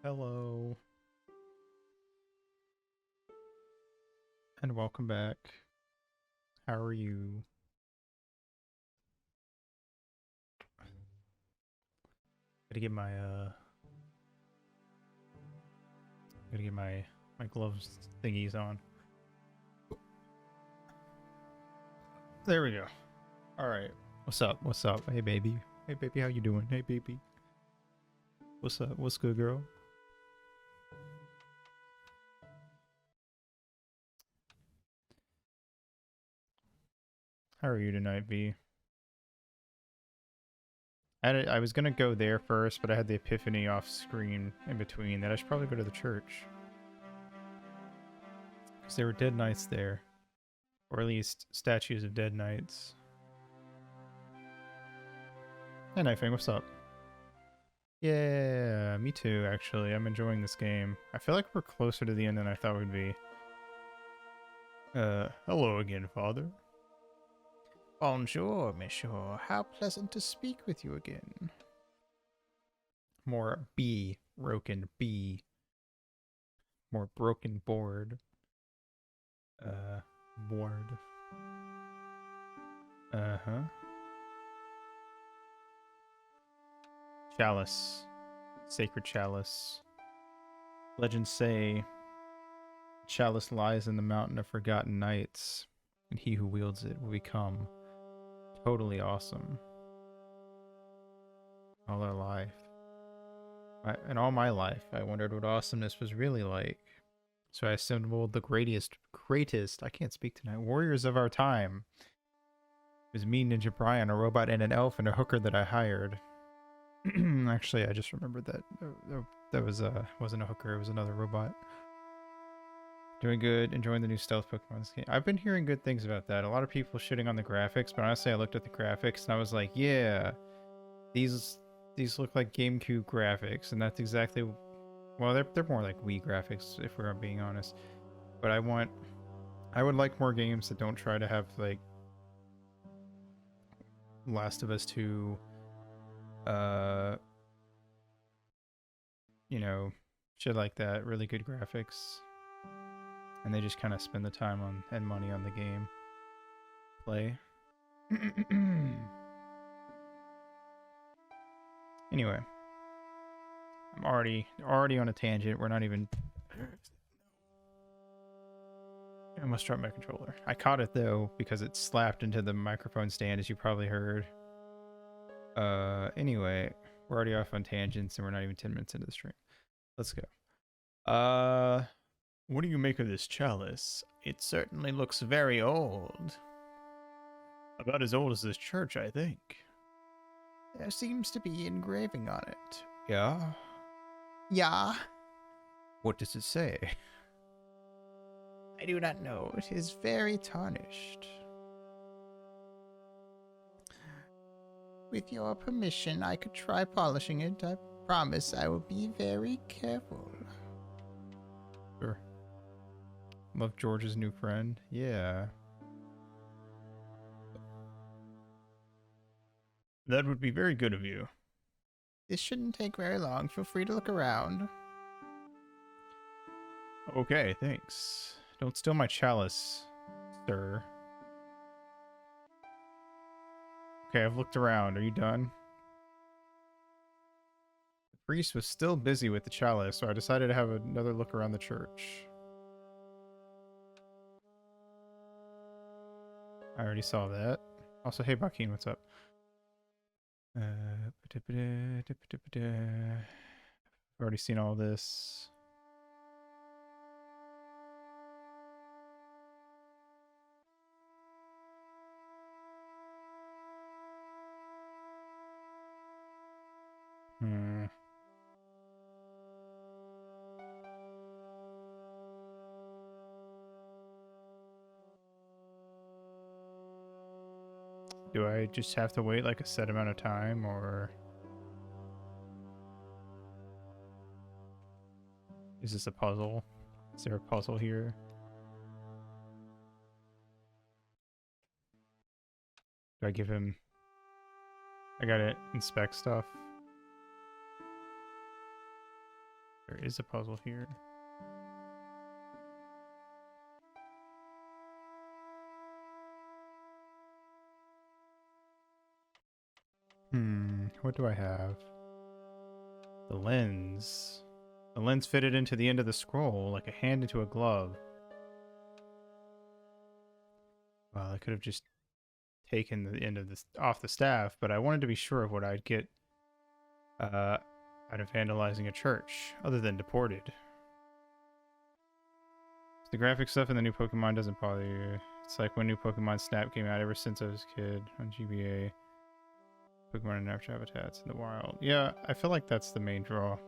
Hello, and welcome back. How are you? Gotta get my my gloves thingies on. There we go. All right. What's up? What's up? Hey baby. Hey baby, how you doing? Hey baby. What's up? What's good, girl? How are you tonight, V? I was gonna go there first, but I had the epiphany off screen in between that I should probably go to the church. Because there were dead knights there. Or at least statues of dead knights. Hey Knifing, what's up? Yeah, me too, actually. I'm enjoying this game. I feel like we're closer to the end than I thought we'd be. Hello again, father. Bonjour, monsieur. How pleasant to speak with you again. More broken B. More broken board. Board. Uh-huh. Chalice. Sacred chalice. Legends say chalice lies in the mountain of forgotten knights, and he who wields it will become totally awesome. All our life. In all my life, I wondered what awesomeness was really like. So I assembled the greatest, I can't speak tonight, warriors of our time. It was me, Ninja Brian, a robot, and an elf, and a hooker that I hired. Actually, I just remembered that wasn't a hooker, it was another robot. Doing good, enjoying the new stealth Pokemon this game. I've been hearing good things about that. A lot of people shitting on the graphics, but honestly, I looked at the graphics and I was like, yeah, these look like GameCube graphics, and that's exactly, well, they're more like Wii graphics if we're being honest. But I would like more games that don't try to have like Last of Us 2, you know, shit like that. Really good graphics, and they just kind of spend the time on and money on the game play. Anyway, I'm already on a tangent. We're not even. I almost dropped my controller. I caught it though because it slapped into the microphone stand, as you probably heard. Anyway, we're already off on tangents and we're not even 10 minutes into the stream. Let's go. What do you make of this chalice? It certainly looks very old. About as old as this church, I think. There seems to be engraving on it. Yeah? Yeah. What does it say? I do not know. It is very tarnished. With your permission, I could try polishing it. I promise I will be very careful. Sure. Love George's new friend. Yeah. That would be very good of you. This shouldn't take very long. Feel free to look around. Okay, thanks. Don't steal my chalice, sir. Okay, I've looked around. Are you done? The priest was still busy with the chalice, so I decided to have another look around the church. I already saw that. Also, hey, Bakin, what's up? I've already seen all this. Do I just have to wait like a set amount of time, or is this a puzzle? Is there a puzzle here? Do I give him... I gotta inspect stuff. There is a puzzle here. What do I have? The lens. The lens fitted into the end of the scroll like a hand into a glove. Well, I could have just taken the end of this off the staff, but I wanted to be sure of what I'd get out of vandalizing a church, other than deported. The graphic stuff in the new Pokemon doesn't bother you. It's like when new Pokemon Snap came out ever since I was a kid on GBA. Pokemon and natural habitats in the wild. Yeah, I feel like that's the main draw.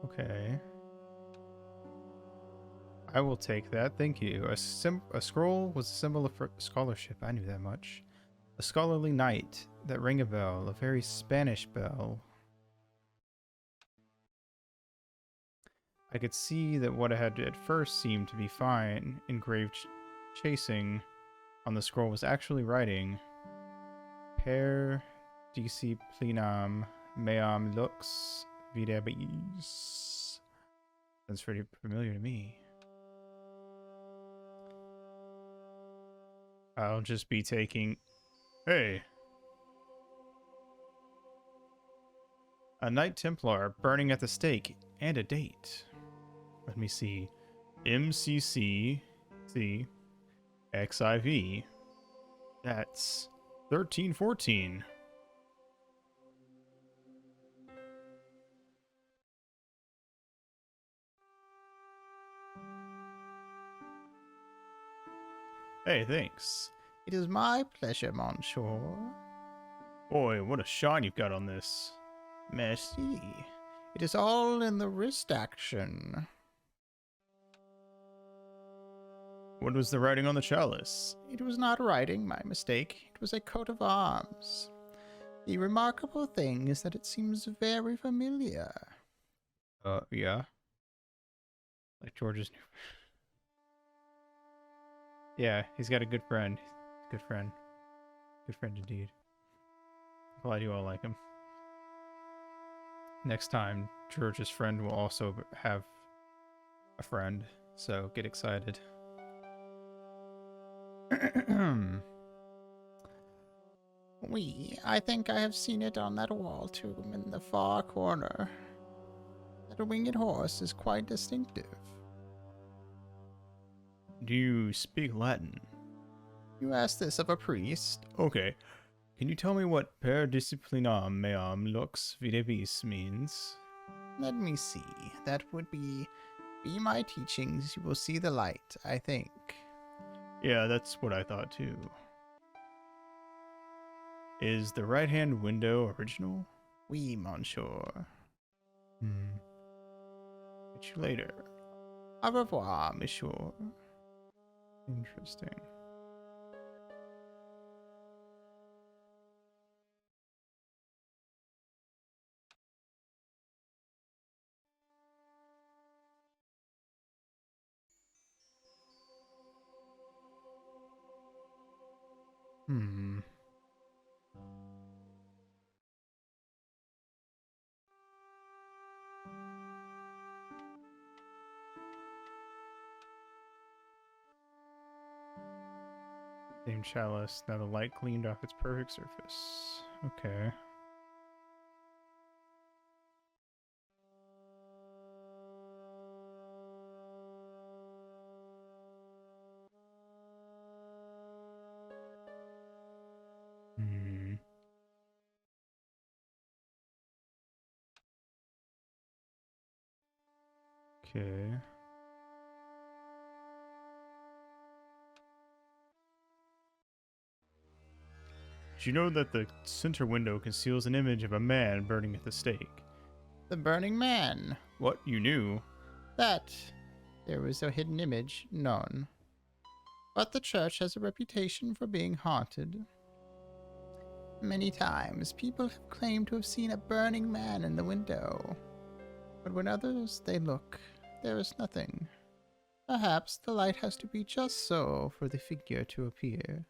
Okay. I will take that. Thank you. A scroll was a symbol of scholarship. I knew that much. A scholarly knight. That ring a bell. A very Spanish bell. I could see that what I had at first seemed to be fine, engraved chasing on the scroll was actually writing Per disciplinam meam lux videbis. That's pretty familiar to me. I'll just be taking... Hey! A Knight Templar burning at the stake and a date. Let me see. MCC XIV. That's 1314. Hey, thanks. It is my pleasure, monsieur. Boy, what a shine you've got on this. Merci. It is all in the wrist action. What was the writing on the chalice? It was not writing, my mistake. It was a coat of arms. The remarkable thing is that it seems very familiar. Yeah. Like George's new... Yeah, he's got a good friend. Good friend. Good friend indeed. Glad you all like him. Next time, George's friend will also have a friend, so get excited. I think I have seen it on that wall tomb in the far corner. That winged horse is quite distinctive. Do you speak Latin? You ask this of a priest? Okay. Can you tell me what per disciplinam meam lux videbis means? Let me see. That would be my teachings, you will see the light, I think. Yeah, that's what I thought too. Is the right-hand window original? Oui, monsieur. Catch you later. Au revoir, monsieur. Interesting. Same chalice. Now the light cleaned off its perfect surface. Okay. Okay. Did you know that the center window conceals an image of a man burning at the stake? The burning man. What, you knew? That there was a hidden image, none. But the church has a reputation for being haunted. Many times, people have claimed to have seen a burning man in the window. But when others, they look, there is nothing. Perhaps the light has to be just so for the figure to appear.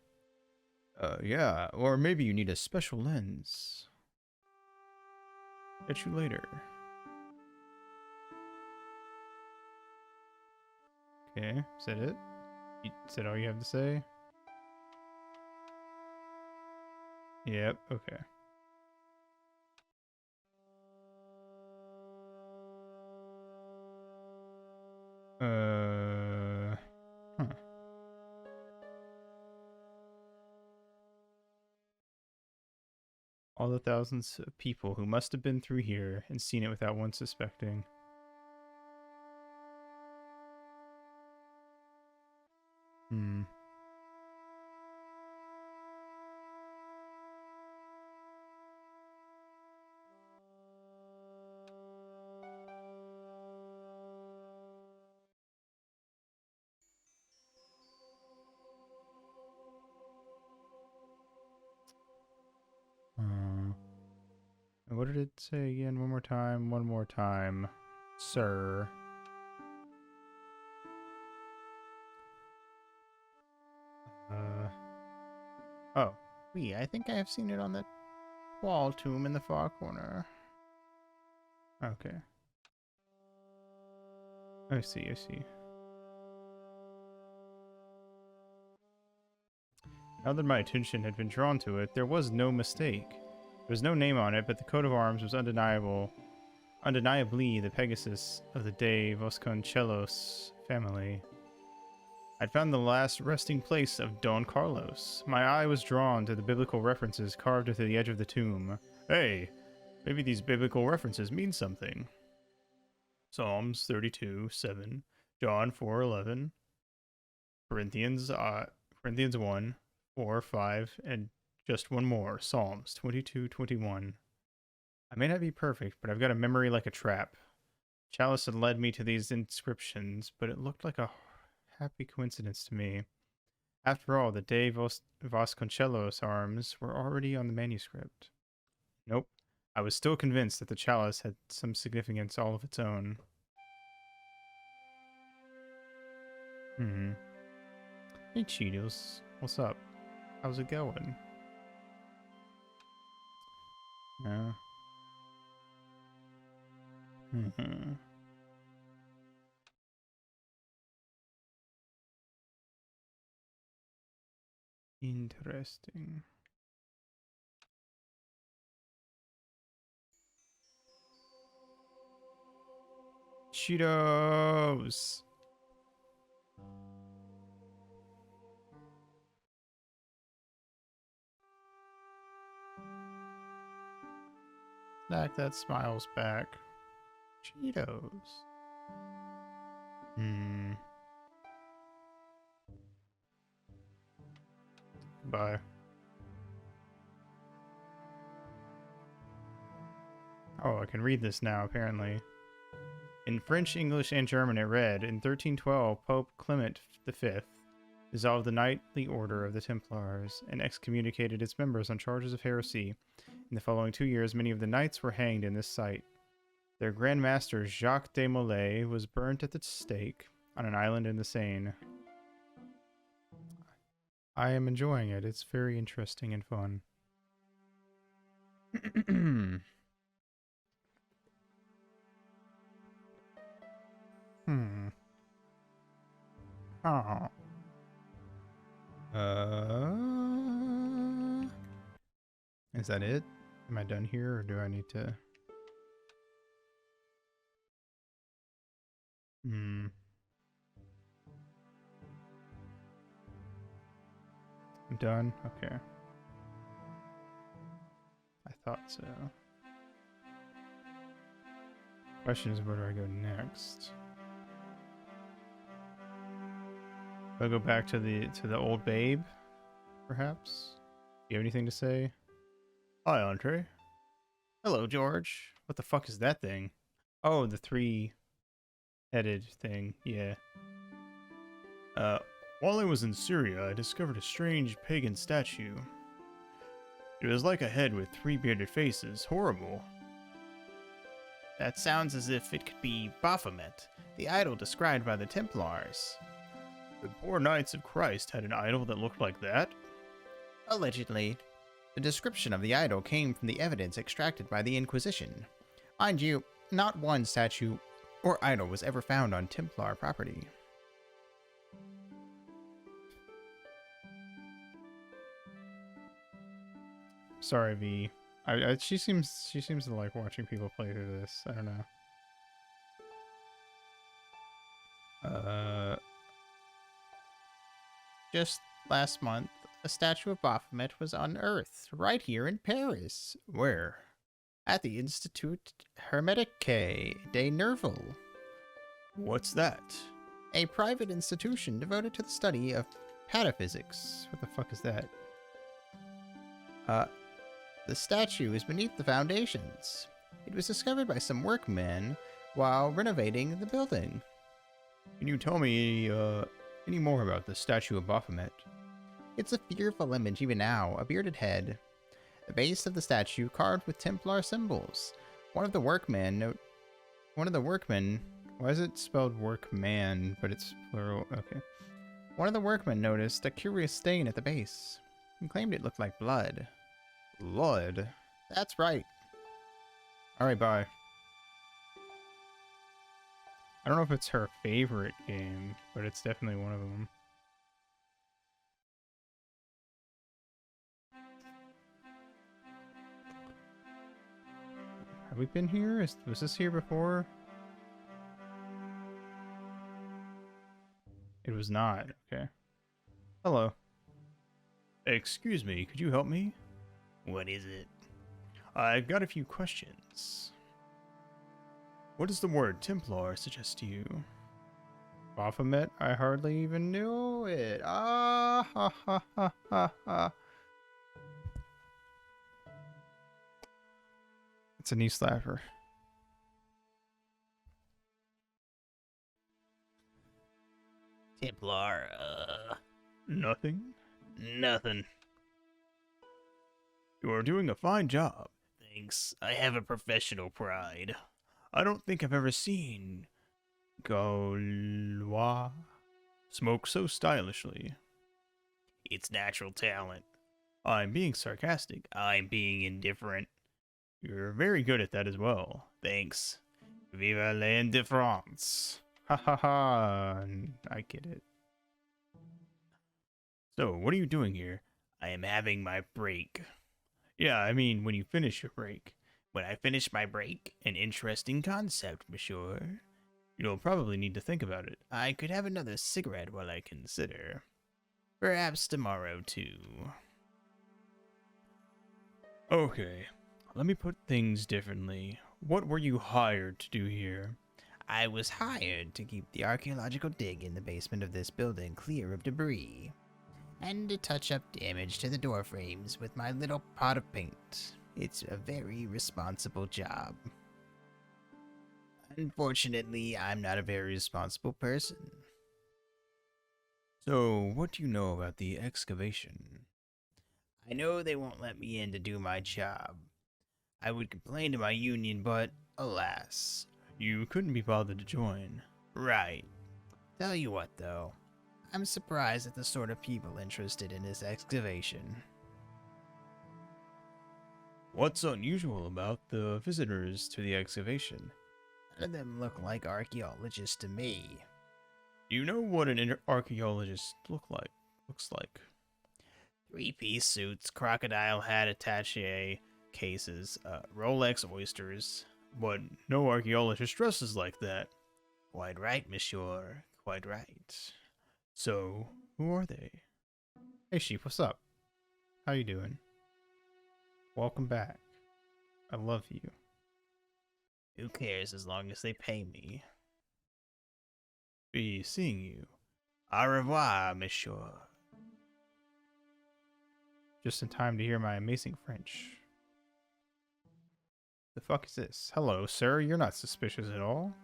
Yeah, or maybe you need a special lens. Catch you later. Okay, is that it? Is that all you have to say? Yep, okay. Huh. All the thousands of people who must have been through here and seen it without one suspecting. Hmm. What did it say again? One more time. One more time. Sir. Oh. I think I have seen it on that wall tomb in the far corner. Okay. I see, I see. Now that my attention had been drawn to it, there was no mistake. There was no name on it, but the coat of arms was undeniably the Pegasus of the de Vasconcelos family. I'd found the last resting place of Don Carlos. My eye was drawn to the biblical references carved into the edge of the tomb. Hey, maybe these biblical references mean something. Psalms 32:7, John 4:11, Corinthians 1, 4, 5, and just one more, Psalms 22:21. I may not be perfect, but I've got a memory like a trap. Chalice had led me to these inscriptions, but it looked like a happy coincidence to me. After all, the de Vasconcelos arms were already on the manuscript. Nope. I was still convinced that the chalice had some significance all of its own. Hey, Cheetos. What's up? How's it going? Yeah. Interesting. Cheetos! Snack that smiles back. Cheetos. Goodbye. Oh, I can read this now, apparently. In French, English, and German, it read, in 1312, Pope Clement V dissolved the knightly order of the Templars and excommunicated its members on charges of heresy. In the following 2 years, many of the knights were hanged in this site. Their Grand Master, Jacques de Molay, was burnt at the stake on an island in the Seine. I am enjoying it. It's very interesting and fun. Oh. Is that it? Am I done here, or do I need to? I'm done? Okay. I thought so. Question is, where do I go next? Do I go back to the old babe, perhaps? Do you have anything to say? Hi, Andre. Hello, George. What the fuck is that thing? Oh, the 3-headed thing. Yeah. While I was in Syria, I discovered a strange pagan statue. It was like a head with 3 bearded faces. Horrible. That sounds as if it could be Baphomet, the idol described by the Templars. The poor Knights of Christ had an idol that looked like that? Allegedly, the description of the idol came from the evidence extracted by the Inquisition. Mind you, not one statue or idol was ever found on Templar property. Sorry, V. She seems to like watching people play through this. I don't know. Just last month, a statue of Baphomet was unearthed right here in Paris. Where? At the Institut Hermetique de Nerval. What's that? A private institution devoted to the study of pataphysics. What the fuck is that? The statue is beneath the foundations. It was discovered by some workmen while renovating the building. Can you tell me any more about the statue of Baphomet? It's a fearful image even now, a bearded head. The base of the statue carved with Templar symbols. One of the workmen, Why is it spelled workman, but it's plural? Okay. One of the workmen noticed a curious stain at the base and claimed it looked like blood. Blood? That's right. Alright, bye. I don't know if it's her favorite game, but it's definitely one of them. Have we been here? Was this here before? It was not. Okay. Hello. Excuse me, could you help me? What is it? I've got a few questions. What does the word Templar suggest to you? Baphomet? I hardly even knew it. Ah ha ha ha ha ha. It's a knee slapper. Templar, Nothing? nothing. You are doing a fine job. Thanks. I have a professional pride. I don't think I've ever seen Gaulois smoke so stylishly. It's natural talent. I'm being sarcastic. I'm being indifferent. You're very good at that as well. Thanks. Vive l'indifference. Ha ha ha. I get it. So, what are you doing here? I am having my break. Yeah, I mean, when you finish your break. When I finish my break, an interesting concept, monsieur. You'll probably need to think about it. I could have another cigarette while I consider. Perhaps tomorrow, too. Okay, let me put things differently. What were you hired to do here? I was hired to keep the archaeological dig in the basement of this building clear of debris, and to touch up damage to the door frames with my little pot of paint. It's a very responsible job. Unfortunately, I'm not a very responsible person. So, what do you know about the excavation? I know they won't let me in to do my job. I would complain to my union, but alas. You couldn't be bothered to join. Right. Tell you what, though. I'm surprised at the sort of people interested in this excavation. What's unusual about the visitors to the excavation? None of them look like archaeologists to me. Do you know what an archaeologist looks like? Three-piece suits, crocodile hat attaché cases, Rolex oysters. But no archaeologist dresses like that. Quite right, monsieur. Quite right. So, who are they? Hey, Sheep, what's up? How you doing? Welcome back. I love you. Who cares as long as they pay me? Be seeing you. Au revoir, monsieur. Just in time to hear my amazing French. The fuck is this? Hello, sir. You're not suspicious at all.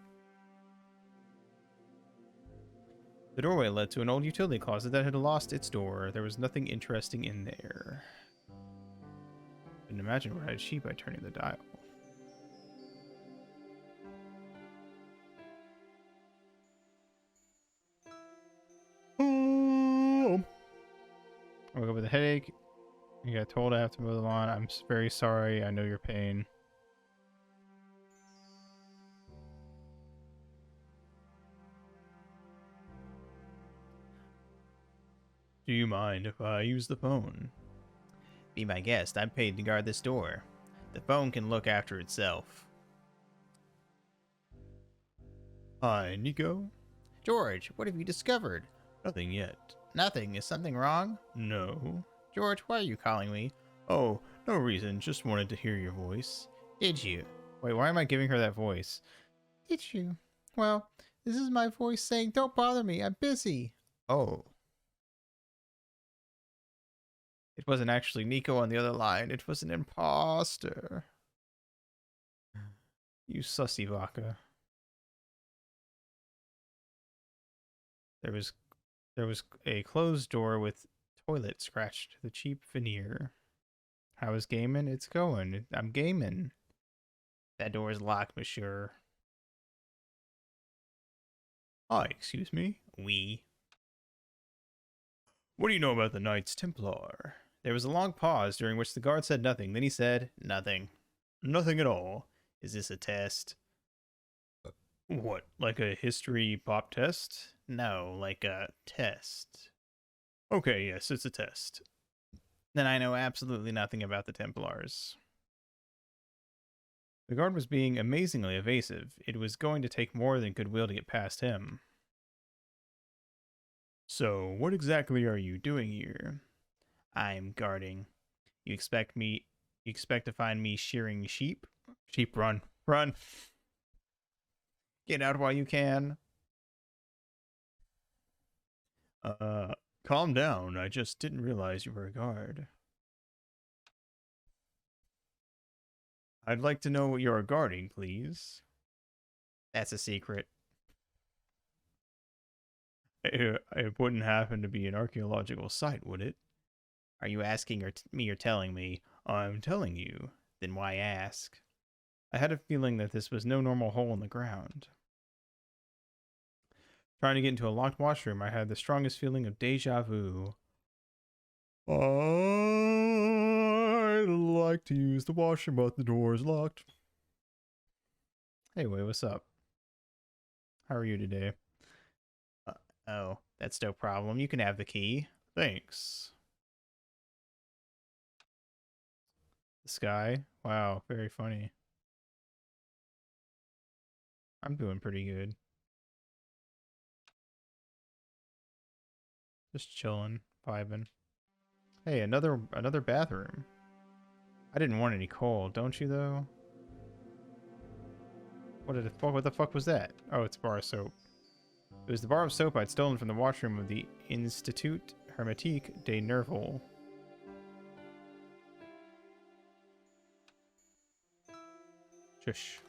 The doorway led to an old utility closet that had lost its door. There was nothing interesting in there. Couldn't imagine what I'd achieve by turning the dial. I woke up with a headache. get told I have to move on. I'm very sorry. I know your pain. Do you mind if I use the phone? Be my guest. I'm paid to guard this door. The phone can look after itself. Hi, Nico. George, what have you discovered? Nothing yet. Nothing. Is something wrong? No. George, why are you calling me? Oh, no reason. Just wanted to hear your voice. Did you? Wait, why am I giving her that voice? Did you? Well, this is my voice saying, don't bother me. I'm busy. Oh. It wasn't actually Nico on the other line. It was an imposter. You sussy vodka. There was a closed door with toilet scratched to the cheap veneer. How is gaming? It's going. I'm gaming. That door is locked, monsieur. Hi, excuse me. We. What do you know about the Knights Templar? There was a long pause during which the guard said nothing. Then he said, nothing. Nothing at all. Is this a test? What, like a history pop test? No, like a test. Okay, yes, it's a test. Then I know absolutely nothing about the Templars. The guard was being amazingly evasive. It was going to take more than goodwill to get past him. So, what exactly are you doing here? I'm guarding. You expect to find me shearing sheep? Sheep, run. Run! Get out while you can. Calm down. I just didn't realize you were a guard. I'd like to know what you're guarding, please. That's a secret. It wouldn't happen to be an archaeological site, would it? Are you asking me or telling me? I'm telling you. Then why ask? I had a feeling that this was no normal hole in the ground. Trying to get into a locked washroom, I had the strongest feeling of deja vu. I'd like to use the washroom, but the door is locked. Hey, Wei, what's up? How are you today? Oh, that's no problem. You can have the key. Thanks. The sky? Wow, very funny. I'm doing pretty good. Just chilling, vibing. Hey, another bathroom. I didn't want any coal, don't you though? What the fuck was that? Oh, it's a bar of soap. It was the bar of soap I'd stolen from the washroom of the Institut Hermetique de Nerval. Shush.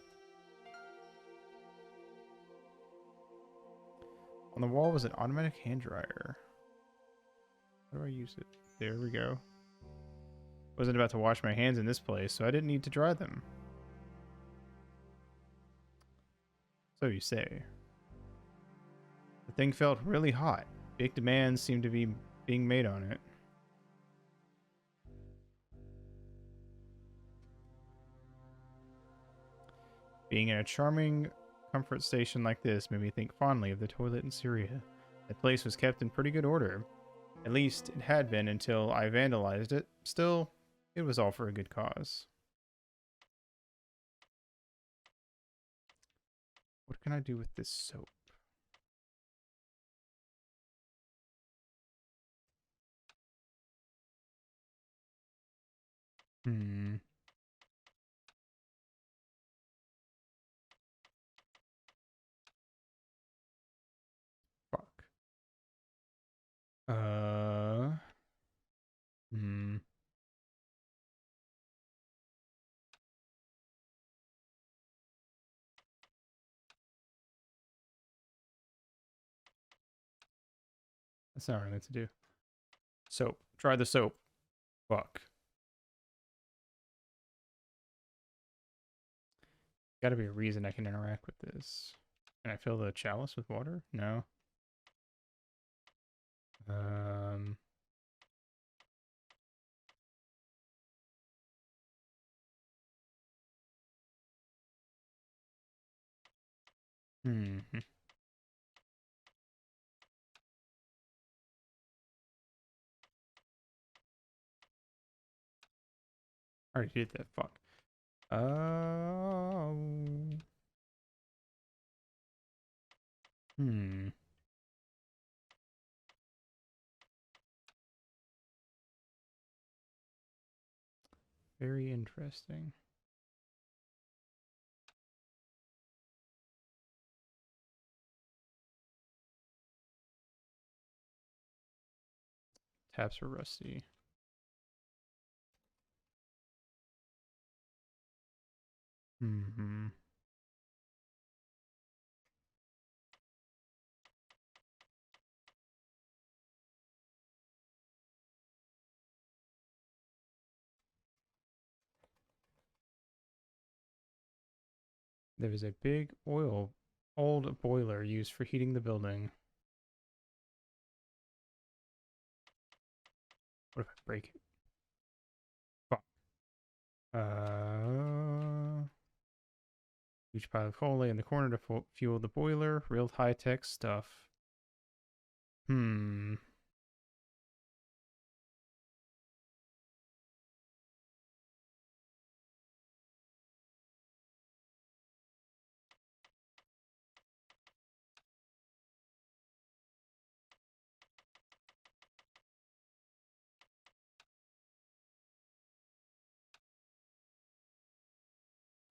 On the wall was an automatic hand dryer. How do I use it? There we go. Wasn't about to wash my hands in this place, so I didn't need to dry them. So you say. The thing felt really hot. Big demands seemed to be being made on it. Being in a charming comfort station like this made me think fondly of the toilet in Syria. That place was kept in pretty good order. At least it had been until I vandalized it. Still, it was all for a good cause. What can I do with this soap? Hmm. Fuck. Hmm. That's not what I meant to do. Soap. Try the soap. Fuck. Gotta be a reason I can interact with this. Can I fill the chalice with water? No. Um. Hmm. Already did that. Fuck. Oh. Hmm. Very interesting. Taps are rusty. Hmm. There is a big old boiler used for heating the building. What if I break it? Fuck. Huge pile of coal lay in the corner to fuel the boiler. Real high-tech stuff. Hmm.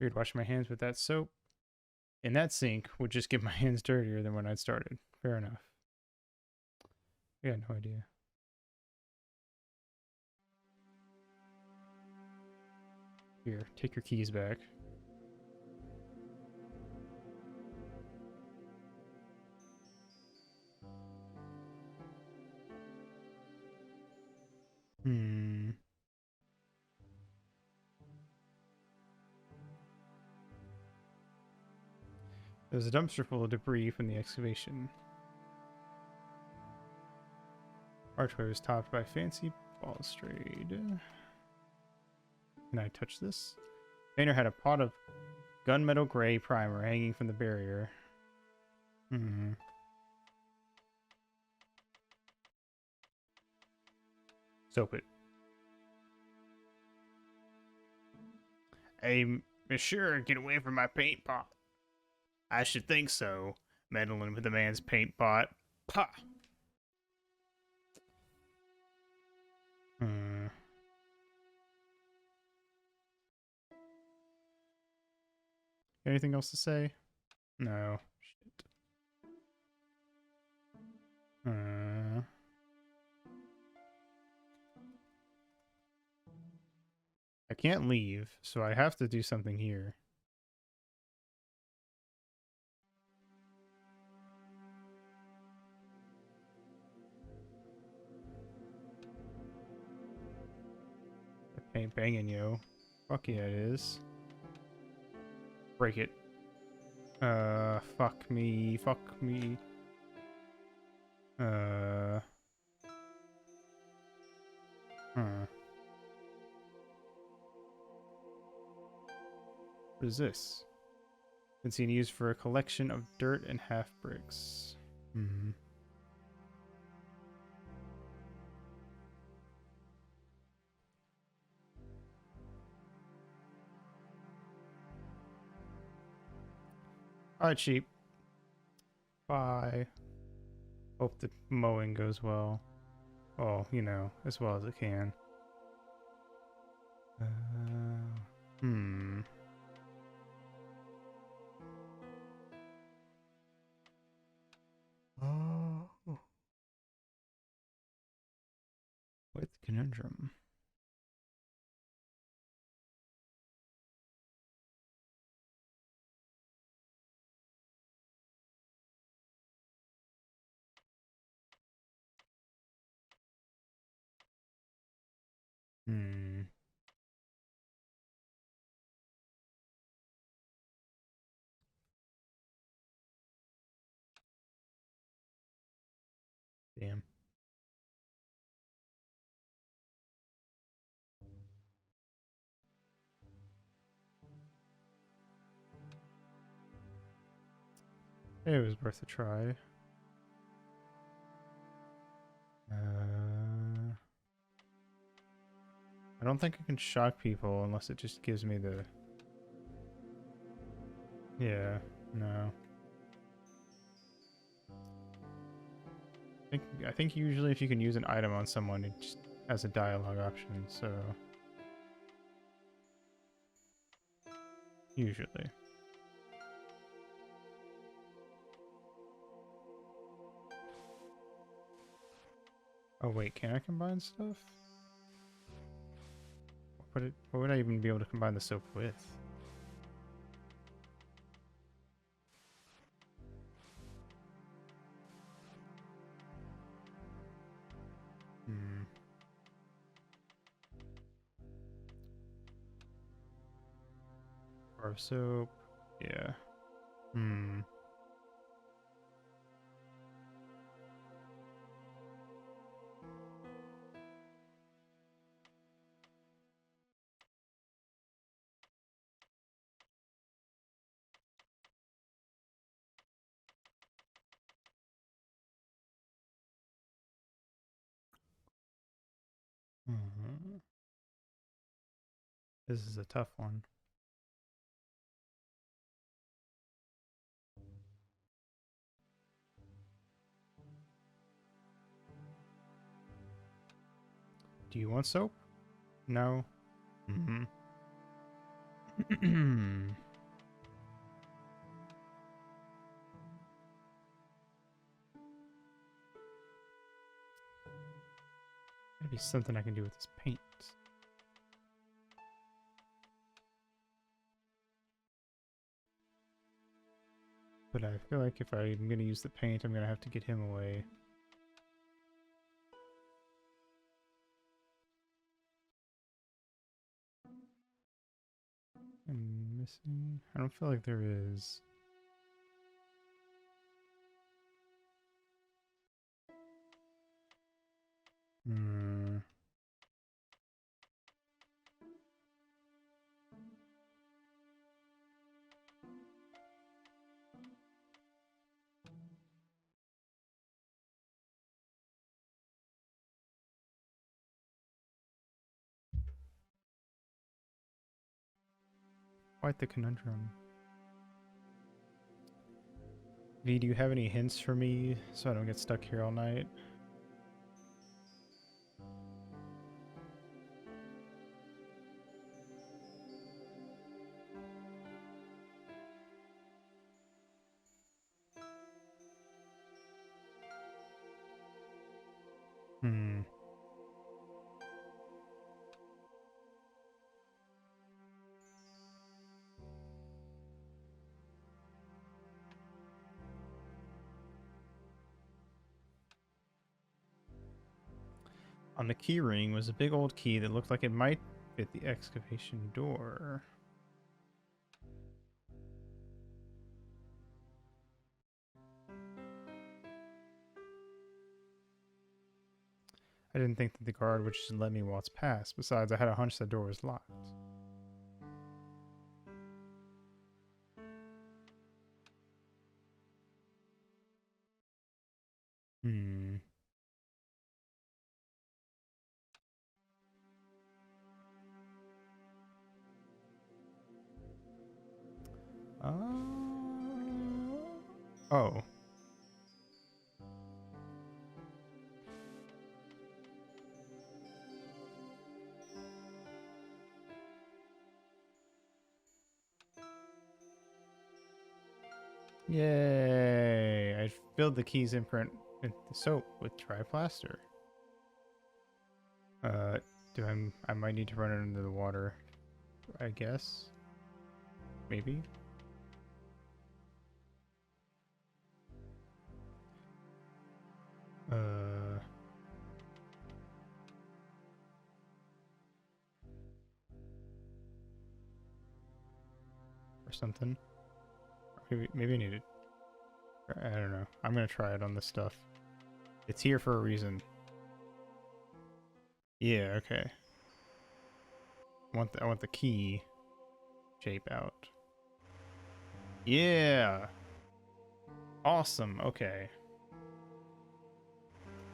Weird washing my hands with that soap in that sink would just get my hands dirtier than when I started. Fair enough. I got no idea. Here, take your keys back. Hmm. There's a dumpster full of debris from the excavation. Archway was topped by fancy balustrade. Can I touch this? Painter had a pot of gunmetal gray primer hanging from the barrier. Hmm. Soap it. Hey, monsieur, get away from my paint pot. I should think so. Meddling with the man's paint pot. Pah! Hmm. Anything else to say? No. Shit. I can't leave, so I have to do something here. Paint banging, yo. Fuck yeah, it is. Break it. Fuck me. Fuck me. Uh. Huh. What is this? Been seen used for a collection of dirt and half bricks. Hmm. Alright, sheep. Bye. Hope the mowing goes well. Oh, you know, as well as it can. Hmm. Oh. With conundrum. Hmm. Damn. It was worth a try. I don't think I can shock people unless it just gives me the... Yeah, no. I think usually if you can use an item on someone, it just has a dialogue option, so... Usually. Oh wait, can I combine stuff? What would I even be able to combine the soap with? Hmm. Bar soap. Yeah. Hmm. Mhm. This is a tough one. Do you want soap? No. Mm-hmm. Gotta be something I can do with this paint. But I feel like if I'm gonna use the paint, I'm gonna have to get him away. I'm missing... I don't feel like there is. Hmm. Quite the conundrum. V, do you have any hints for me so I don't get stuck here all night? Hmm. On the key ring was a big old key that looked like it might fit the excavation door. I didn't think that the guard would just let me waltz past. Besides, I had a hunch the door was locked. Hmm. Oh. Yay! I filled the key's imprint with the soap with triplaster. Uh, I might need to run it into the water, I guess. Maybe. Or something. Maybe I need it. I don't know. I'm gonna try it on this stuff. It's here for a reason. Yeah. Okay. I want the key shape out. Yeah. Awesome. Okay.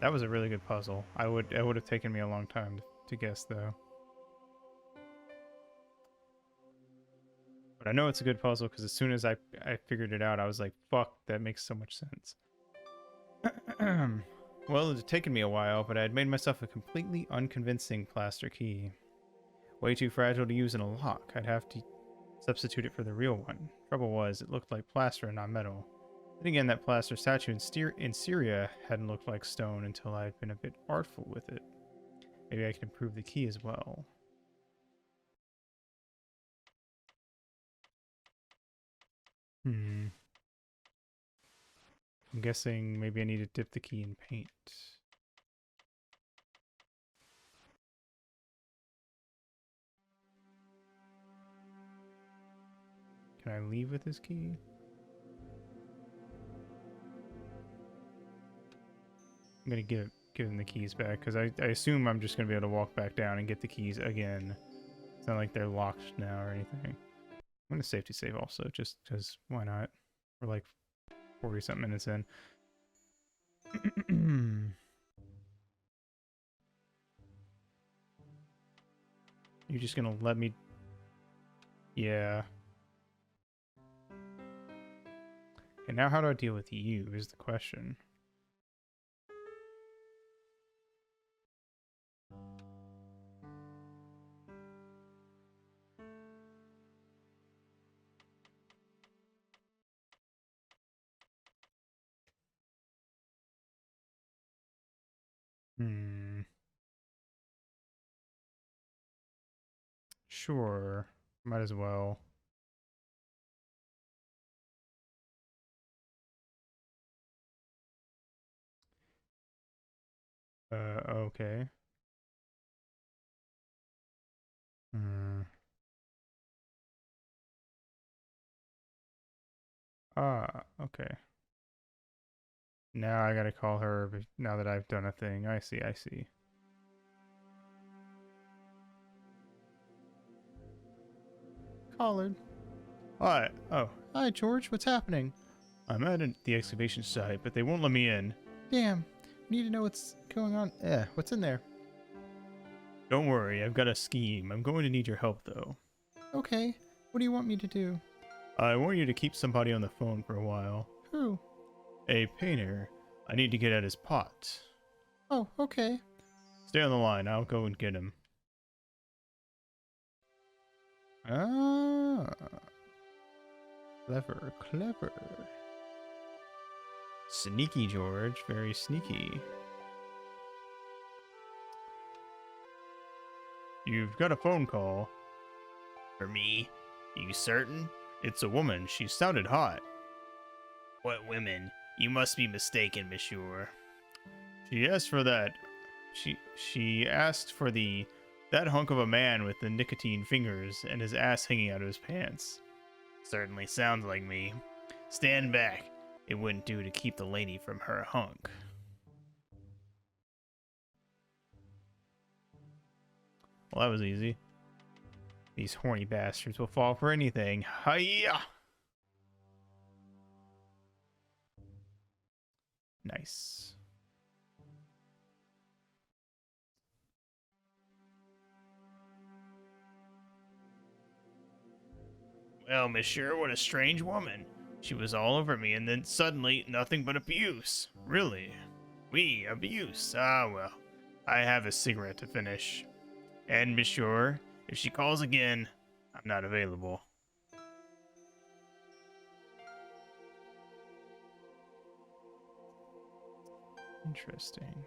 That was a really good puzzle. It would have taken me a long time to guess though. But I know it's a good puzzle because as soon as I figured it out, I was like, fuck, that makes so much sense. Well, it had taken me a while, but I had made myself a completely unconvincing plaster key. Way too fragile to use in a lock. I'd have to substitute it for the real one. Trouble was, it looked like plaster and not metal. Then again, that plaster statue in Syria hadn't looked like stone until I had been a bit artful with it. Maybe I could improve the key as well. I'm guessing maybe I need to dip the key in paint. Can I leave with this key? I'm gonna give him the keys back because I assume I'm just gonna be able to walk back down and get the keys again. It's not like they're locked now or anything. I'm gonna safety save also, just because why not? We're like 40 something minutes in. You're just gonna let me? Yeah. And now how do I deal with you is the question. Sure. Might as well. Okay. Hmm. Ah, okay. Now I gotta call her now that I've done a thing. I see, I see. Collard. Hi. Oh, hi, George. What's happening? I'm at the excavation site, but they won't let me in. Damn. Need to know what's going on. What's in there? Don't worry, I've got a scheme. I'm going to need your help, though. Okay. What do you want me to do? I want you to keep somebody on the phone for a while. Who? A painter. I need to get at his pot. Oh, okay. Stay on the line. I'll go and get him. Ah. Clever, clever. Sneaky, George. Very sneaky. You've got a phone call. For me? You certain? It's a woman. She sounded hot. What women? You must be mistaken, monsieur. She asked for that. She asked for that hunk of a man with the nicotine fingers and his ass hanging out of his pants. Certainly sounds like me. Stand back. It wouldn't do to keep the lady from her hunk. Well, that was easy. These horny bastards will fall for anything. Hiya! Nice. Well, monsieur, what a strange woman. She was all over me, and then suddenly, nothing but abuse. Really? Oui, abuse. Ah, well. I have a cigarette to finish. And, monsieur, if she calls again, I'm not available. Interesting.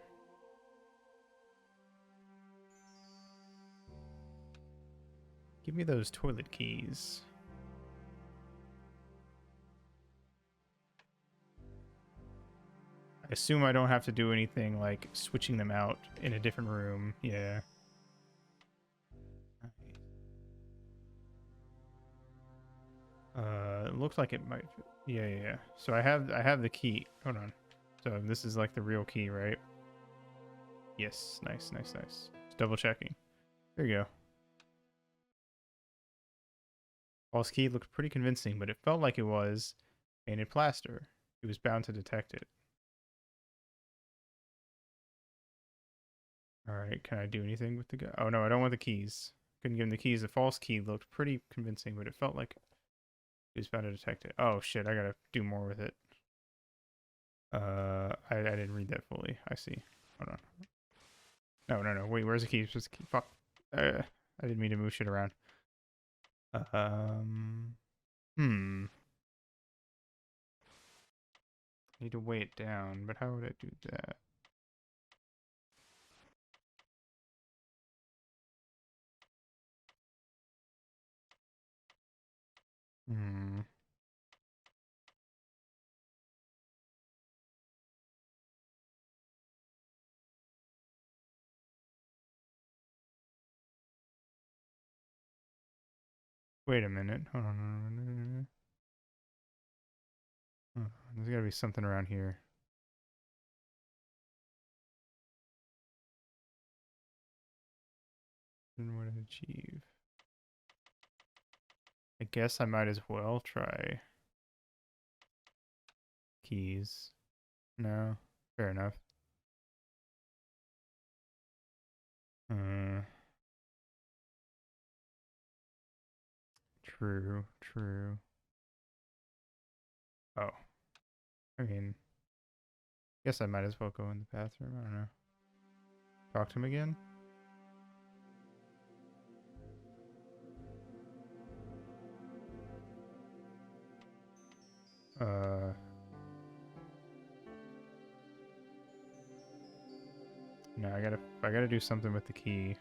Give me those toilet keys. I assume I don't have to do anything like switching them out in a different room. Yeah. It looks like it might. Yeah. So I have the key. Hold on. So this is like the real key, right? Yes. Nice. Just double checking. There you go. False key looked pretty convincing, but it felt like it was painted plaster. He was bound to detect it. Alright, can I do anything with the guy? Oh no, I don't want the keys. Couldn't give him the keys. The false key looked pretty convincing, but it felt like he was bound to detect it. Oh shit, I gotta do more with it. I didn't read that fully. I see. Hold on. No. Wait, where's the key? Where's the key? Fuck. I didn't mean to move shit around. Hmm. Need to weigh it down, but how would I do that? Hmm. Wait a minute. Hold on. There's gotta be something around here. Then what to achieve? I guess I might as well try keys. No, fair enough. Uh, true. Oh, I mean, guess I might as well go in the bathroom. I don't know. Talk to him again? Uh, no, I gotta do something with the key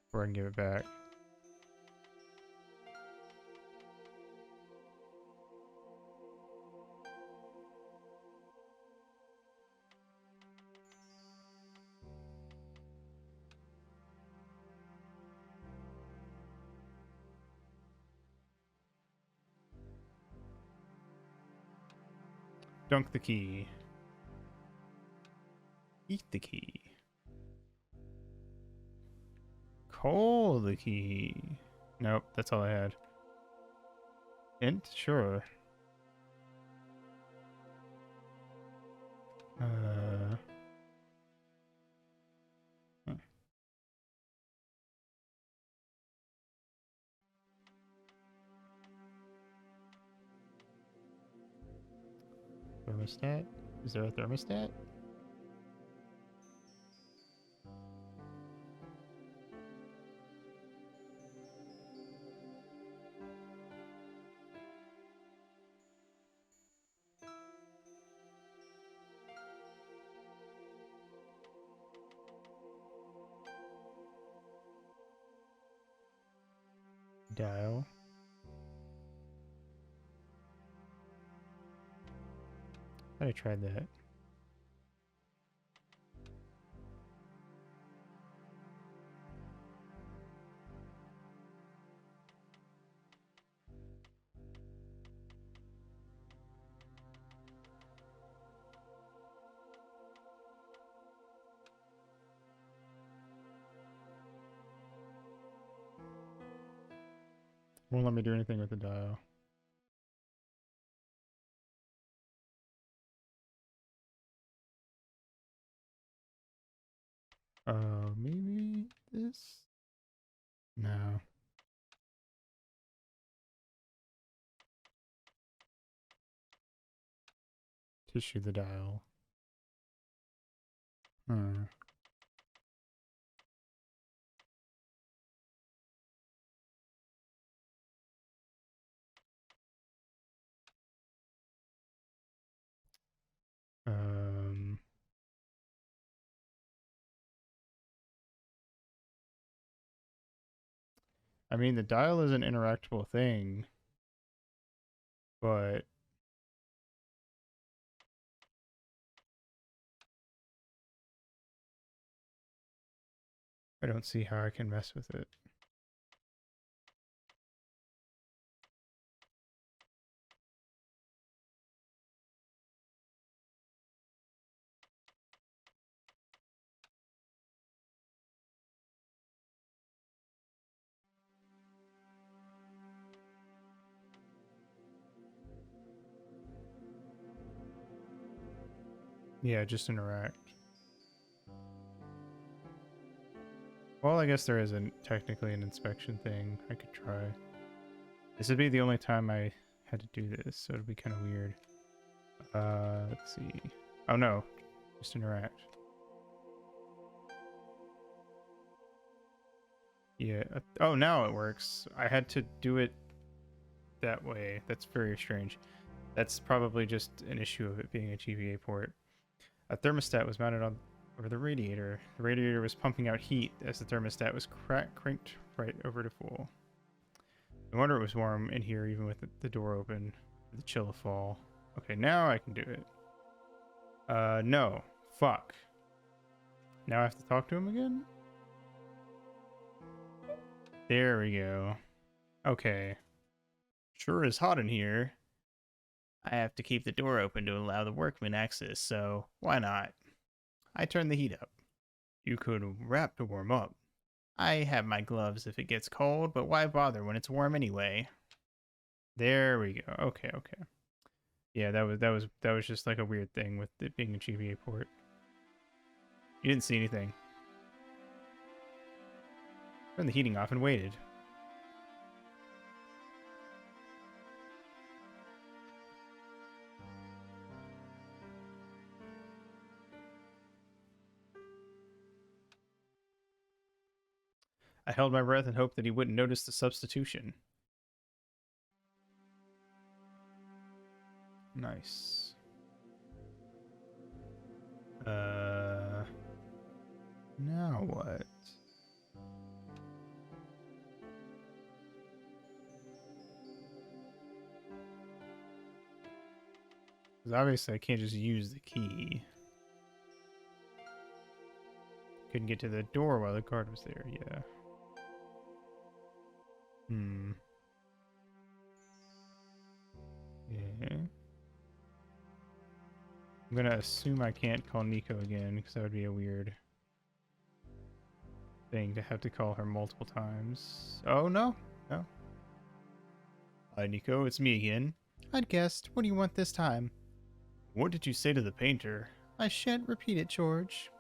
before I can give it back. Dunk the key. Eat the key. Call the key. Nope, that's all I had. Int? Sure. Uh, huh. Thermostat? Is there a thermostat? Dial. I tried that. Won't let me do anything with the dial. Maybe this? No. Tissue the dial. Hmm. Um, I mean, the dial is an interactable thing, but I don't see how I can mess with it. Yeah, just interact. Well, I guess there isn't technically an inspection thing. I could try. This would be the only time I had to do this, so it'd be kind of weird. Let's see. Oh no, just interact. Yeah. Oh, now it works. I had to do it that way. That's very strange. That's probably just an issue of it being a GVA port. A thermostat was mounted on over the radiator. The radiator was pumping out heat as the thermostat was cranked right over to full. No wonder it was warm in here even with the door open. The chill of fall. Okay, now I can do it. No. Fuck. Now I have to talk to him again? There we go. Okay. Sure is hot in here. I have to keep the door open to allow the workmen access, so why not? I turn the heat up. You could wrap to warm up. I have my gloves if it gets cold, but why bother when it's warm anyway? There we go. Okay, okay. Yeah, that was just like a weird thing with it being a GVA port. You didn't see anything. Turned the heating off and waited. I held my breath and hoped that he wouldn't notice the substitution. Nice. Now what? Because obviously I can't just use the key. Couldn't get to the door while the guard was there, yeah. Yeah. I'm gonna assume I can't call Nico again, because that would be a weird thing to have to call her multiple times. Oh, no. No. Hi, Nico. It's me again. I'd guessed. What do you want this time? What did you say to the painter? I shan't repeat it, George.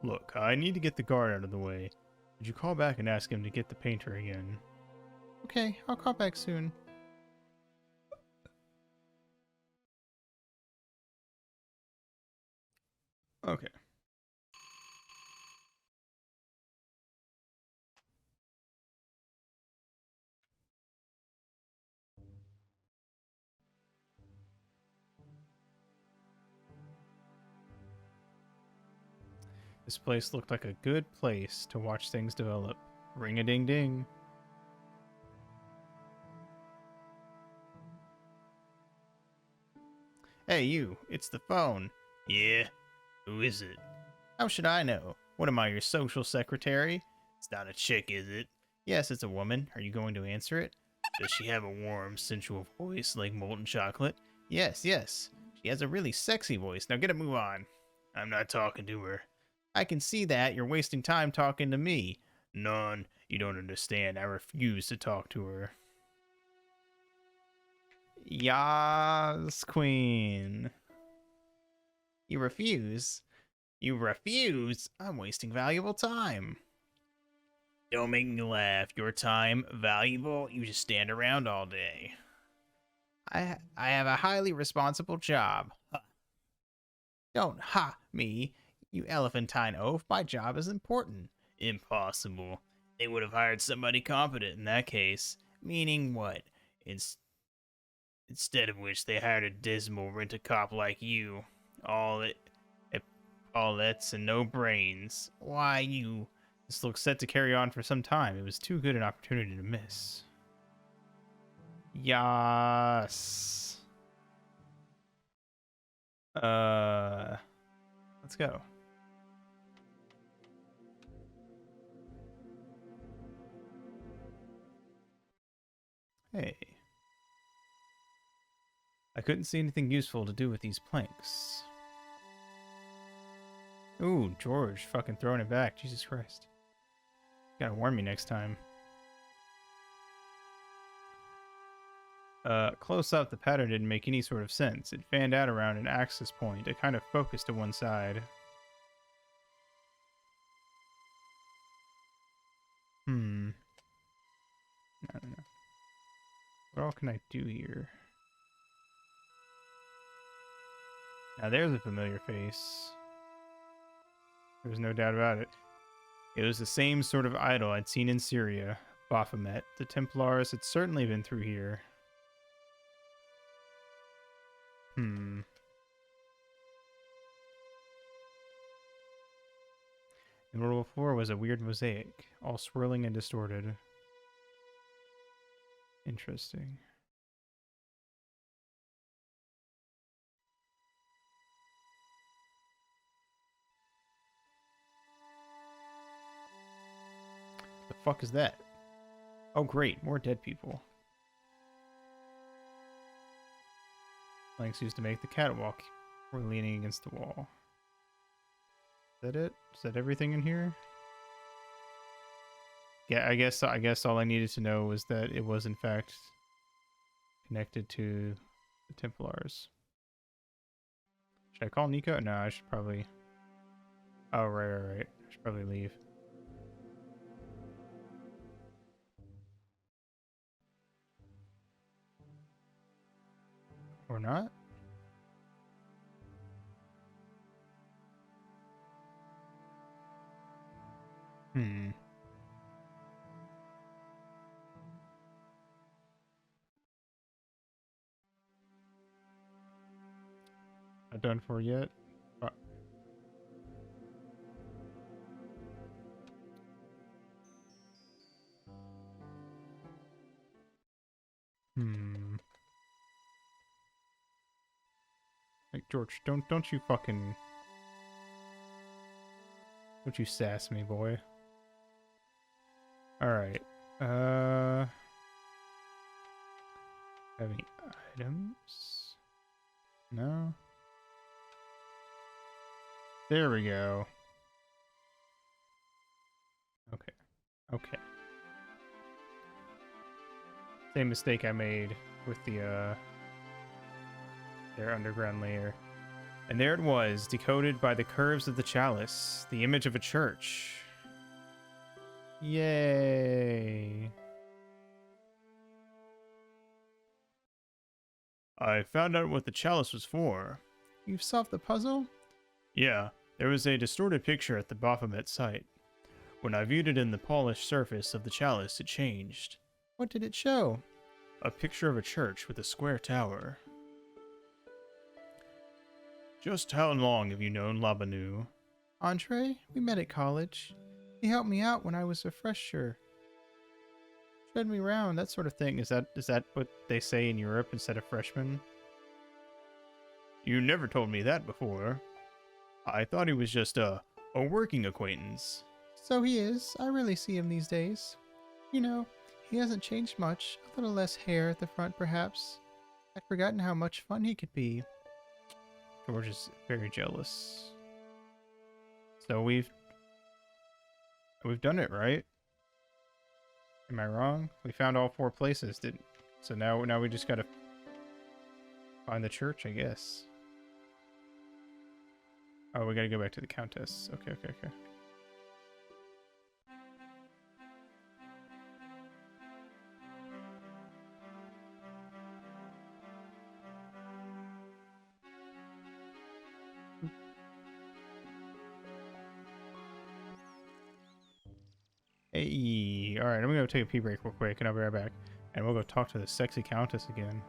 Look, I need to get the guard out of the way. Would you call back and ask him to get the painter again? Okay, I'll call back soon. Okay. This place looked like a good place to watch things develop. Ring-a-ding-ding. Hey, you. It's the phone. Yeah? Who is it? How should I know? What am I, your social secretary? It's not a chick, is it? Yes, it's a woman. Are you going to answer it? Does she have a warm, sensual voice like molten chocolate? Yes, yes. She has a really sexy voice. Now get a move on. I'm not talking to her. I can see that. You're wasting time talking to me. None. You don't understand. I refuse to talk to her. Yas, queen. You refuse? You refuse? I'm wasting valuable time. Don't make me laugh. Your time, valuable? You just stand around all day. I have a highly responsible job. Huh. Don't ha me, you elephantine oaf. My job is important. Impossible. They would have hired somebody competent in that case. Meaning what? Instead of which they hired a dismal rent-a-cop like you. All that's and no brains. Why, you... This looks set to carry on for some time. It was too good an opportunity to miss. Yas. Let's go. Hey. I couldn't see anything useful to do with these planks. Ooh, George, fucking throwing it back. Jesus Christ. Gotta warn me next time. Close up, the pattern didn't make any sort of sense. It fanned out around an axis point. It kind of focused to one side. I don't know. What all can I do here? Now there's a familiar face. There's no doubt about it. It was the same sort of idol I'd seen in Syria, Baphomet. The Templars had certainly been through here. In World War IV was a weird mosaic, all swirling and distorted. Interesting. The fuck is that? Oh great, more dead people. Planks used to make the catwalk. We're leaning against the wall. Is that it? Is that everything in here? Yeah, I guess all I needed to know was that it was in fact connected to the Templars. Should I call Nico? No, I should probably... Oh, right. I should probably leave. Or not? Not done for yet. Like George, don't you fucking... Don't you sass me, boy. Alright. Have any items? No? There we go. Okay. Same mistake I made with the their underground layer. And there it was, decoded by the curves of the chalice, the image of a church. Yay. I found out what the chalice was for. You've solved the puzzle? Yeah, there was a distorted picture at the Baphomet site. When I viewed it in the polished surface of the chalice, it changed. What did it show? A picture of a church with a square tower. Just how long have you known Labanu? Andre, we met at college. He helped me out when I was a fresher. Showed me around, that sort of thing. Is that what they say in Europe instead of freshman? You never told me that before. I thought he was just a working acquaintance. So he is. I rarely see him these days. You know, he hasn't changed much. A little less hair at the front, perhaps. I'd forgotten how much fun he could be. George is very jealous. So we've done it, right? Am I wrong? We found all 4 places, so now we just gotta find the church, I guess. Oh, we gotta go back to the Countess. Okay. Hey, alright, I'm gonna go take a pee break real quick and I'll be right back. And we'll go talk to the sexy Countess again.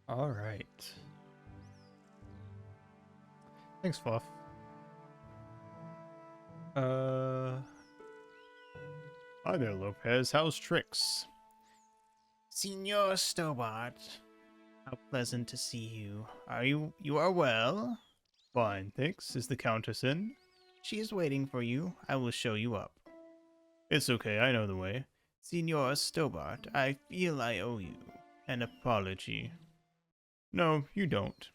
All right. Thanks, Fluff. Hi there, Lopez. How's tricks? Senor Stobart, how pleasant to see you. You are well? Fine, thanks. Is the Countess in? She is waiting for you. I will show you up. It's okay, I know the way. Senor Stobart, I feel I owe you an apology. No, you don't.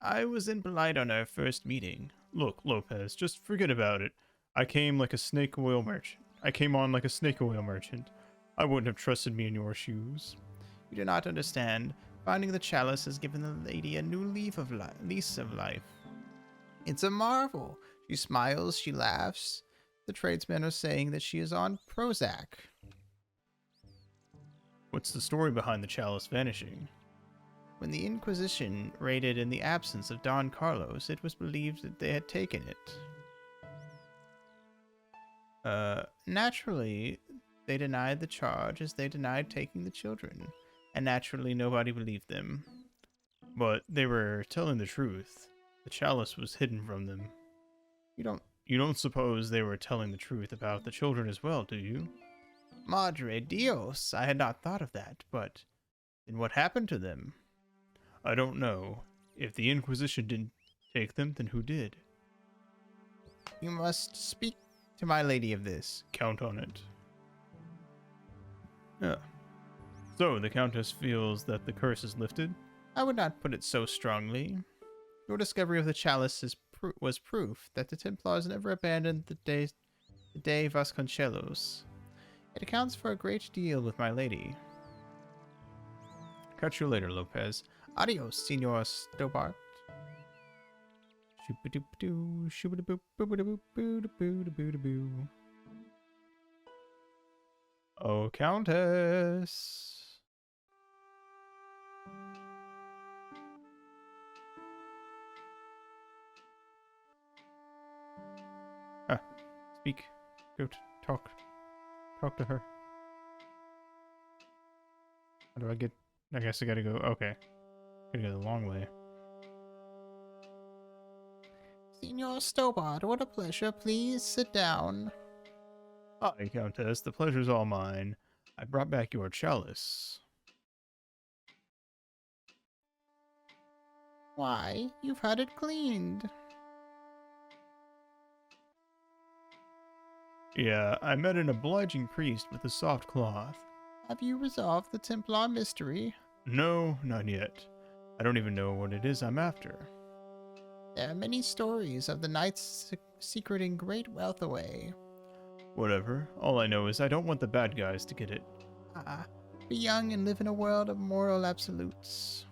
I was impolite on our first meeting. Look, Lopez, just forget about it. I came on like a snake oil merchant. I wouldn't have trusted me in your shoes. You do not understand. Finding the chalice has given the lady a new lease of life. It's a marvel. She smiles, she laughs. The tradesmen are saying that she is on Prozac. What's the story behind the chalice vanishing? When the Inquisition raided in the absence of Don Carlos, it was believed that they had taken it. Naturally, they denied the charge as they denied taking the children, and naturally nobody believed them. But they were telling the truth. The chalice was hidden from them. You don't suppose they were telling the truth about the children as well, do you? Madre Dios, I had not thought of that, but then what happened to them? I don't know. If the Inquisition didn't take them, then who did? You must speak to my lady of this. Count on it. Yeah. So, the Countess feels that the curse is lifted? I would not put it so strongly. Your discovery of the chalice was proof that the Templars never abandoned the de Vasconcelos. It accounts for a great deal with my lady. Catch you later, Lopez. Adios, Senor Stobart. Shoo-ba-doo-ba-doo, shoo-ba-da-boop, boop-ba-da-boop, boo-da-boo-da-boo-da-boo. Oh, Countess. Speak. Go talk. Talk to her. How do I get... I guess I gotta go... Okay. Gotta go the long way. Senor Stobart, what a pleasure. Please sit down. Hi, Countess. The pleasure's all mine. I brought back your chalice. Why, you've had it cleaned. Yeah, I met an obliging priest with a soft cloth. Have you resolved the Templar mystery? No, not yet. I don't even know what it is I'm after. There are many stories of the knights secreting great wealth away. Whatever. All I know is I don't want the bad guys to get it. Be young and live in a world of moral absolutes.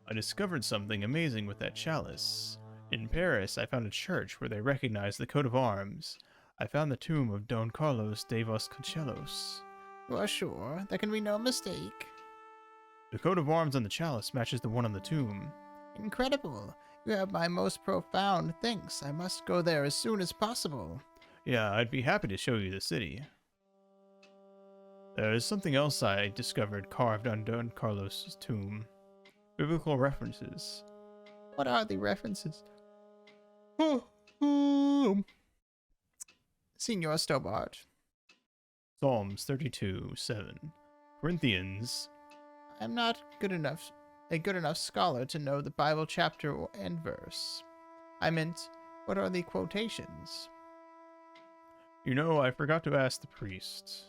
I discovered something amazing with that chalice. In Paris, I found a church where they recognized the coat of arms. I found the tomb of Don Carlos de Vasconcelos. You are sure? There can be no mistake. The coat of arms on the chalice matches the one on the tomb. Incredible. You have my most profound thanks. I must go there as soon as possible. Yeah, I'd be happy to show you the city. There's something else I discovered carved on Don Carlos' tomb. Biblical references. What are the references? Senor Stobart. Psalms 32:7. Corinthians. I'm not a good enough scholar to know the Bible chapter and verse. I meant, what are the quotations? You know, I forgot to ask the priest.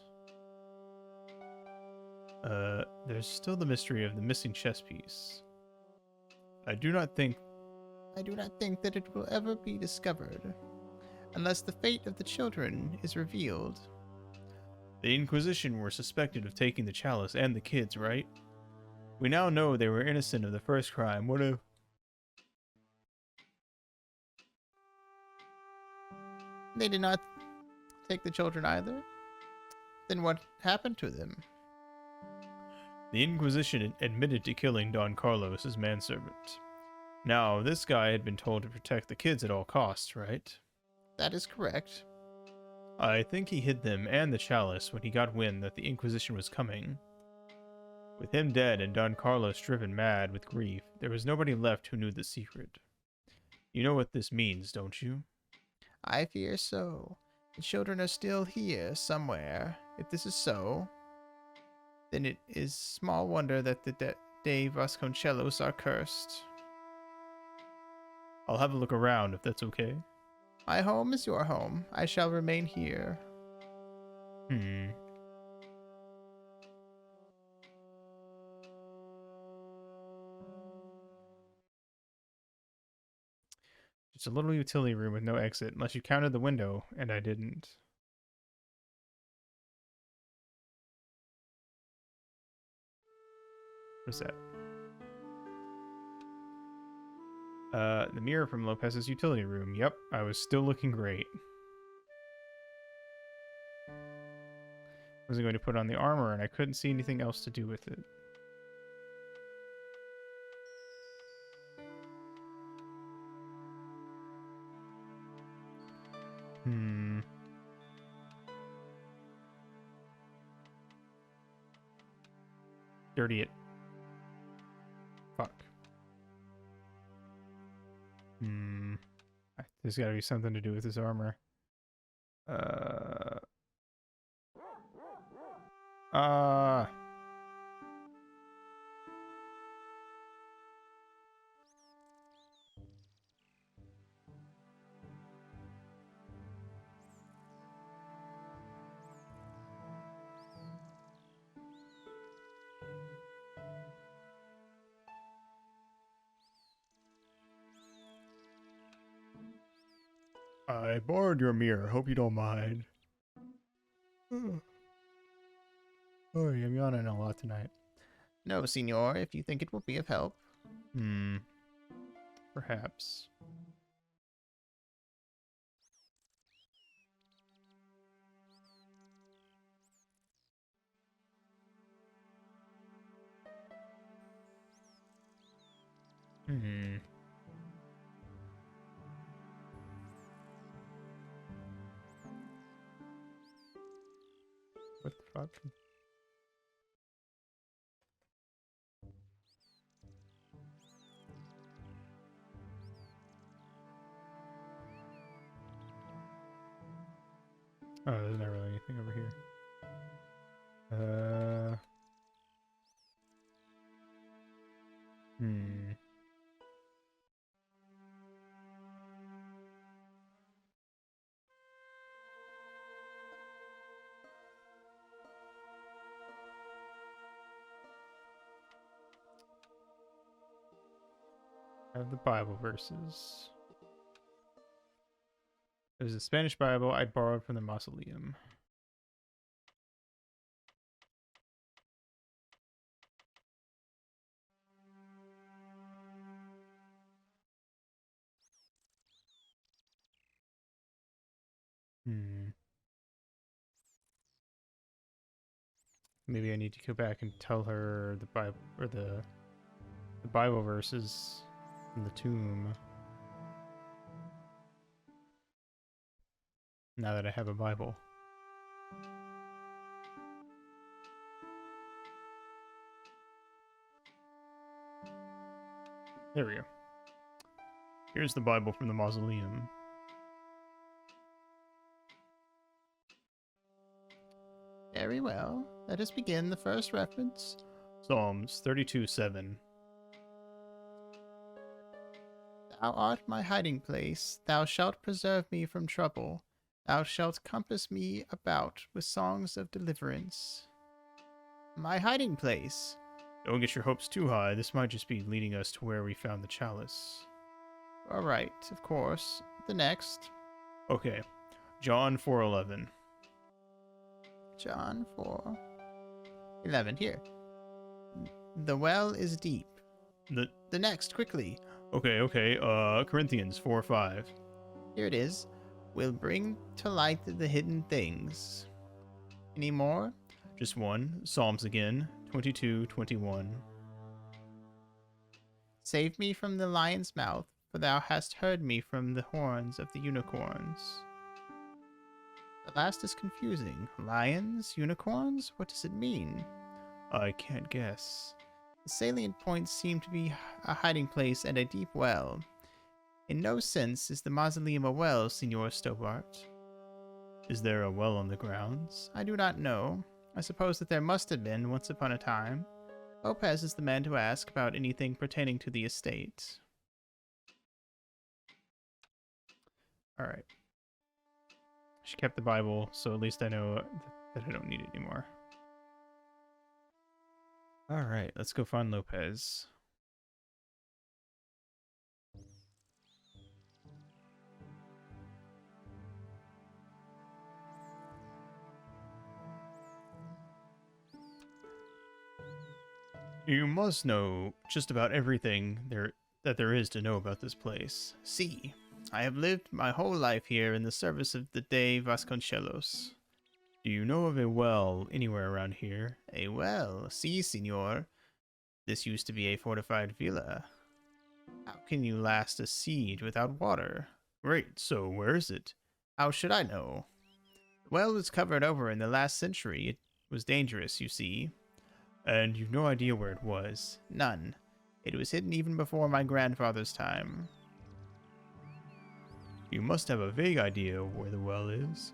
There's still the mystery of the missing chess piece. I do not think that it will ever be discovered, unless the fate of the children is revealed. The Inquisition were suspected of taking the chalice and the kids, right? We now know they were innocent of the first crime. What if... They did not take the children either? Then what happened to them? The Inquisition admitted to killing Don Carlos as manservant. Now, this guy had been told to protect the kids at all costs, right? That is correct. I think he hid them and the chalice when he got wind that the Inquisition was coming. With him dead and Don Carlos driven mad with grief, there was nobody left who knew the secret. You know what this means, don't you? I fear so. The children are still here somewhere. If this is so, then it is small wonder that the De Vasconcelos are cursed. I'll have a look around if that's okay. My home is your home. I shall remain here. Just a little utility room with no exit, unless you counted the window, and I didn't. What's that? The mirror from Lopez's utility room. Yep, I was still looking great. I was going to put on the armor, and I couldn't see anything else to do with it. Dirty it. Fuck. There's gotta be something to do with his armor. I borrowed your mirror. Hope you don't mind. Oh, I'm yawning a lot tonight. No, senor, if you think it will be of help. Perhaps. What the fuck? Oh, there's not really anything over here. I have the Bible verses. There's a Spanish Bible I borrowed from the mausoleum. Maybe I need to go back and tell her the Bible or the Bible verses in the tomb. Now that I have a Bible. There we go. Here's the Bible from the mausoleum. Very well. Let us begin the first reference. Psalms 32:7. Thou art my hiding place. Thou shalt preserve me from trouble. Thou shalt compass me about with songs of deliverance. My hiding place. Don't get your hopes too high. This might just be leading us to where we found the chalice. All right, of course. The next. Okay. John 4:11. John 4:11. Here. The well is deep. The next, quickly. Okay. Corinthians 4:5. Here it is. Will bring to light the hidden things. Any more? Just one. Psalms again. 22:21. Save me from the lion's mouth, for thou hast heard me from the horns of the unicorns. The last is confusing. Lions? Unicorns? What does it mean? I can't guess. The salient points seem to be a hiding place and a deep well. In no sense is the mausoleum a well, Signor Stobart. Is there a well on the grounds? I do not know. I suppose that there must have been once upon a time. Lopez is the man to ask about anything pertaining to the estate. Alright. She kept the Bible, so at least I know that I don't need it anymore. Alright, let's go find Lopez. You must know just about everything there is to know about this place. See, I have lived my whole life here in the service of the de Vasconcelos. Do you know of a well anywhere around here? A well? Si, senor. This used to be a fortified villa. How can you last a siege without water? Right, so where is it? How should I know? The well was covered over in the last century. It was dangerous, you see. And you've no idea where it was? None. It was hidden even before my grandfather's time. You must have a vague idea where the well is.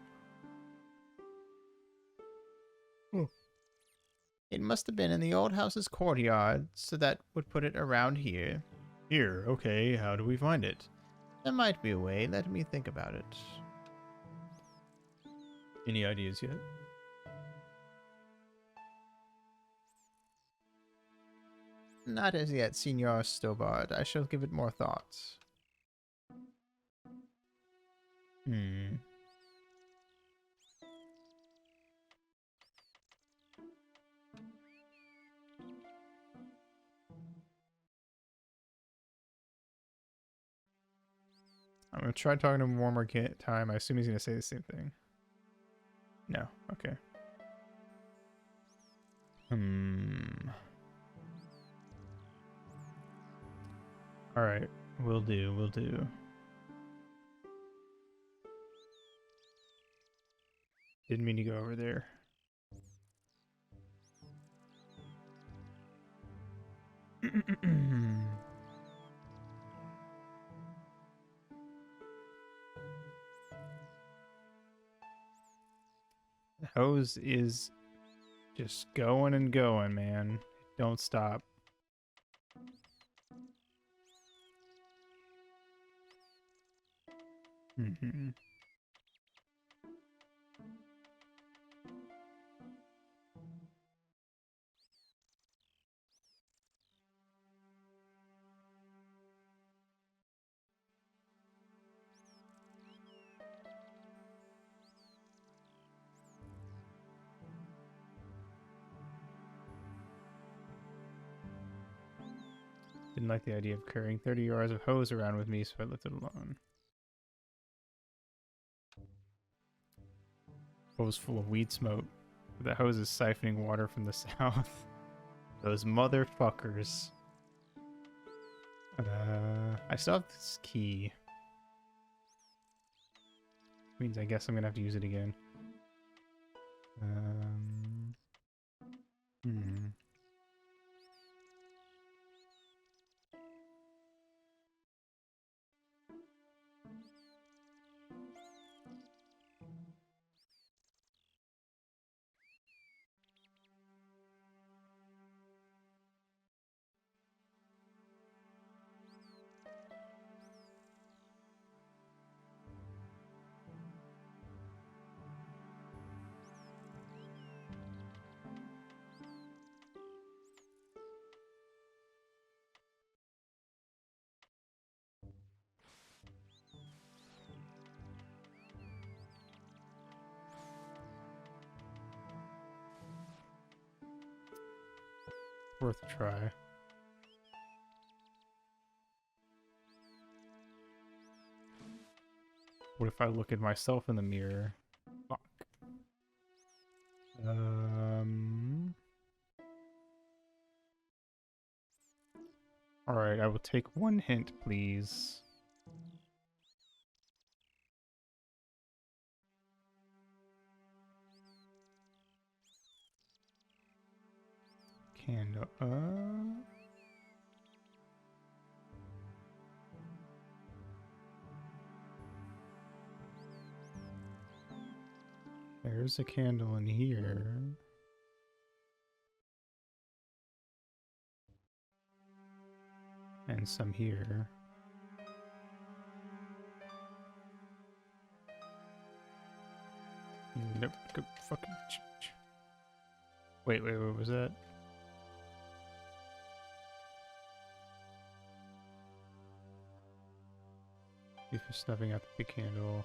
It must have been in the old house's courtyard, so that would put it around here. Here, okay, how do we find it? There might be a way, let me think about it. Any ideas yet? Not as yet, Signor Stobart. I shall give it more thought. I'm going to try talking to him one more time. I assume he's going to say the same thing. No. Okay. Alright. Will do. Will do. Didn't mean to go over there. The hose is just going and going, man. Don't stop. Didn't like the idea of carrying 30 yards of hose around with me, so I left it alone. Hose full of weed smoke. The hose is siphoning water from the south. Those motherfuckers. I still have this key. Means I guess I'm gonna have to use it again. Worth a try. What if I look at myself in the mirror? Fuck. Alright, I will take one hint, please. Candle. There's a candle in here. And some here. Nope. Go fucking. Wait, what was that? If you're snuffing out the big candle.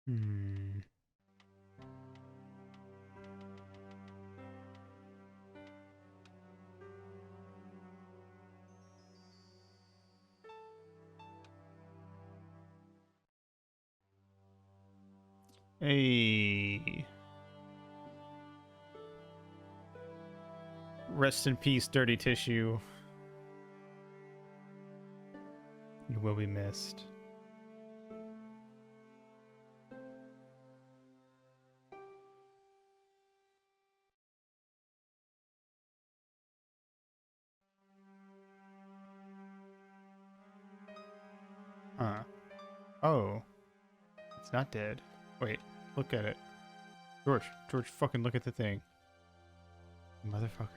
Hmm. Hey. Rest in peace, dirty tissue. You will be missed. Huh. Oh. It's not dead. Wait, look at it. George, fucking look at the thing. Motherfucker.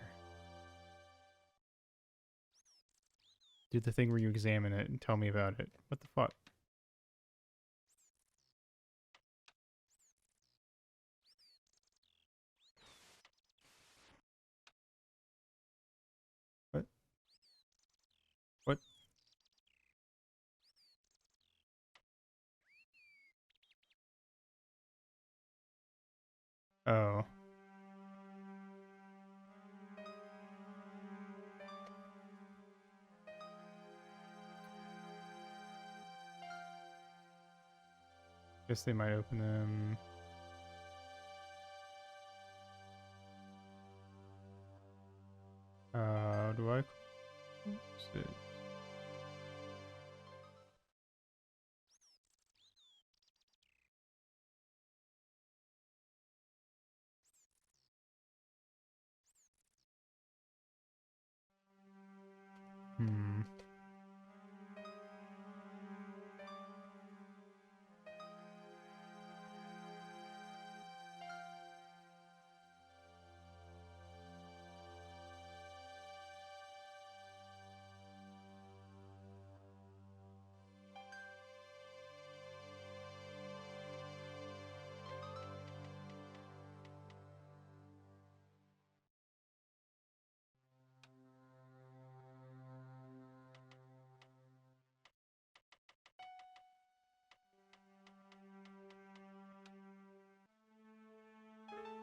Do the thing where you examine it and tell me about it. What the fuck? What? What? Oh. Guess they might open them. Do I close it? Hmm.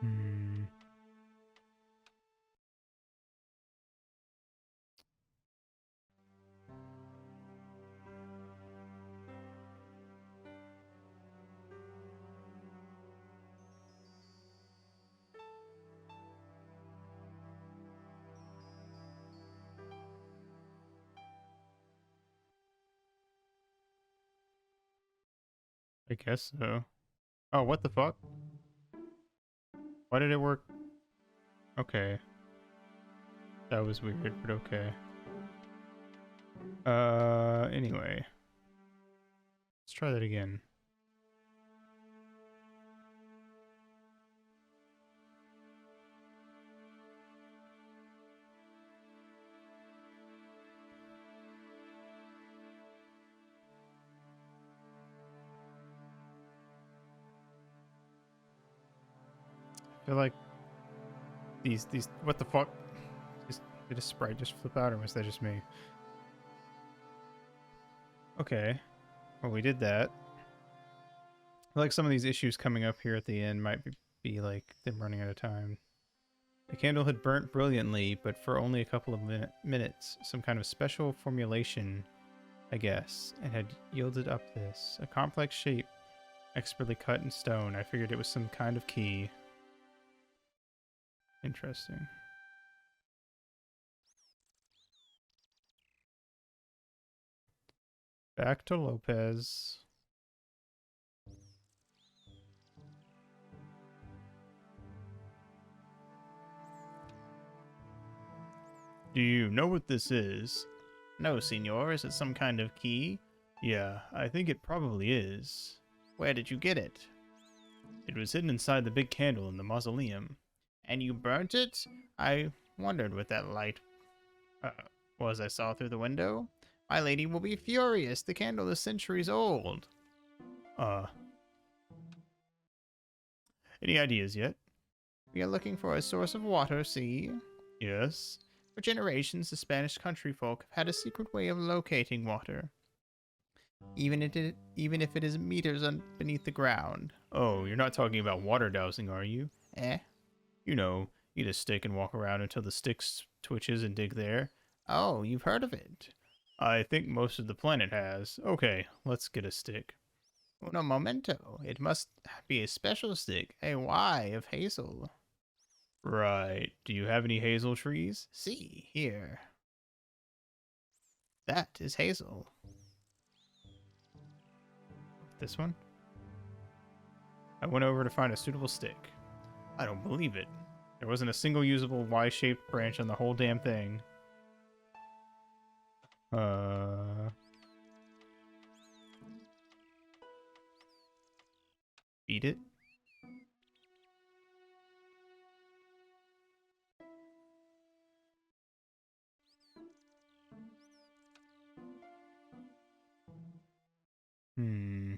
Hmm. I guess so. Oh, what the fuck? Why did it work? Okay. That was weird, but okay. Anyway. Let's try that again. I feel like these, what the fuck? Did a sprite just flip out, or was that just me? Okay. Well, we did that. I feel like some of these issues coming up here at the end might be like them running out of time. The candle had burnt brilliantly, but for only a couple of minutes. Some kind of special formulation I guess, and had yielded up this. A complex shape, expertly cut in stone. I figured it was some kind of key. Interesting. Back to Lopez. Do you know what this is? No, senor. Is it some kind of key? Yeah, I think it probably is. Where did you get it? It was hidden inside the big candle in the mausoleum. And you burnt it? I wondered what that light was I saw through the window. My lady will be furious. The candle is centuries old. Any ideas yet? We are looking for a source of water, see? Yes. For generations, the Spanish country folk have had a secret way of locating water. Even if it is meters beneath the ground. Oh, you're not talking about water dowsing, are you? Eh? You know, eat a stick and walk around until the stick twitches and dig there. Oh, you've heard of it. I think most of the planet has. Okay, let's get a stick. Uno momento. It must be a special stick, a Y of hazel. Right. Do you have any hazel trees? See, here. That is hazel. This one? I went over to find a suitable stick. I don't believe it. There wasn't a single usable Y-shaped branch on the whole damn thing. Beat it? Hmm.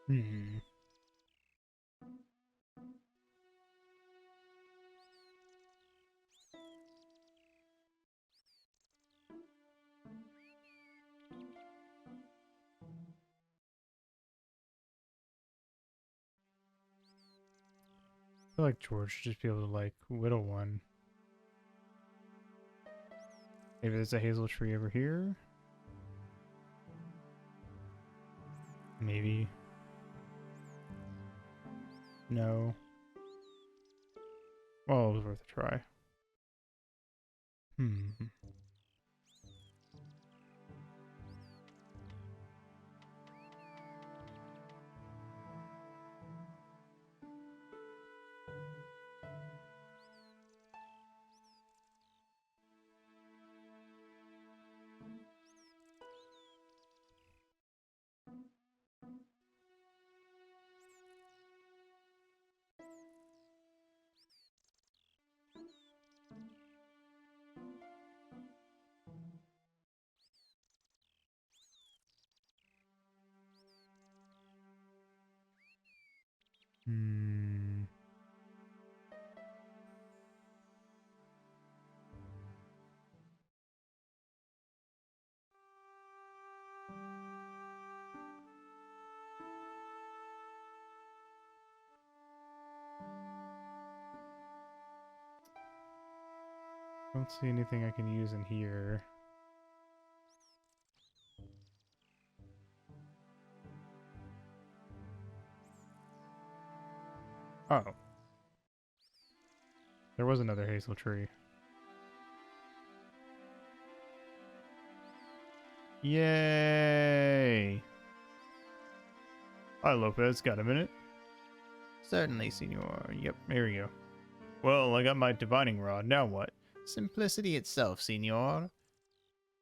Hmm. I feel like George should just be able to, like, whittle one. Maybe there's a hazel tree over here? Maybe. No. Well, it was worth a try. Hmm. Hmm. Don't see anything I can use in here. Oh. There was another hazel tree. Yay! Hi, Lopez. Got a minute? Certainly, senor. Yep, here we go. Well, I got my divining rod. Now what? Simplicity itself, senor.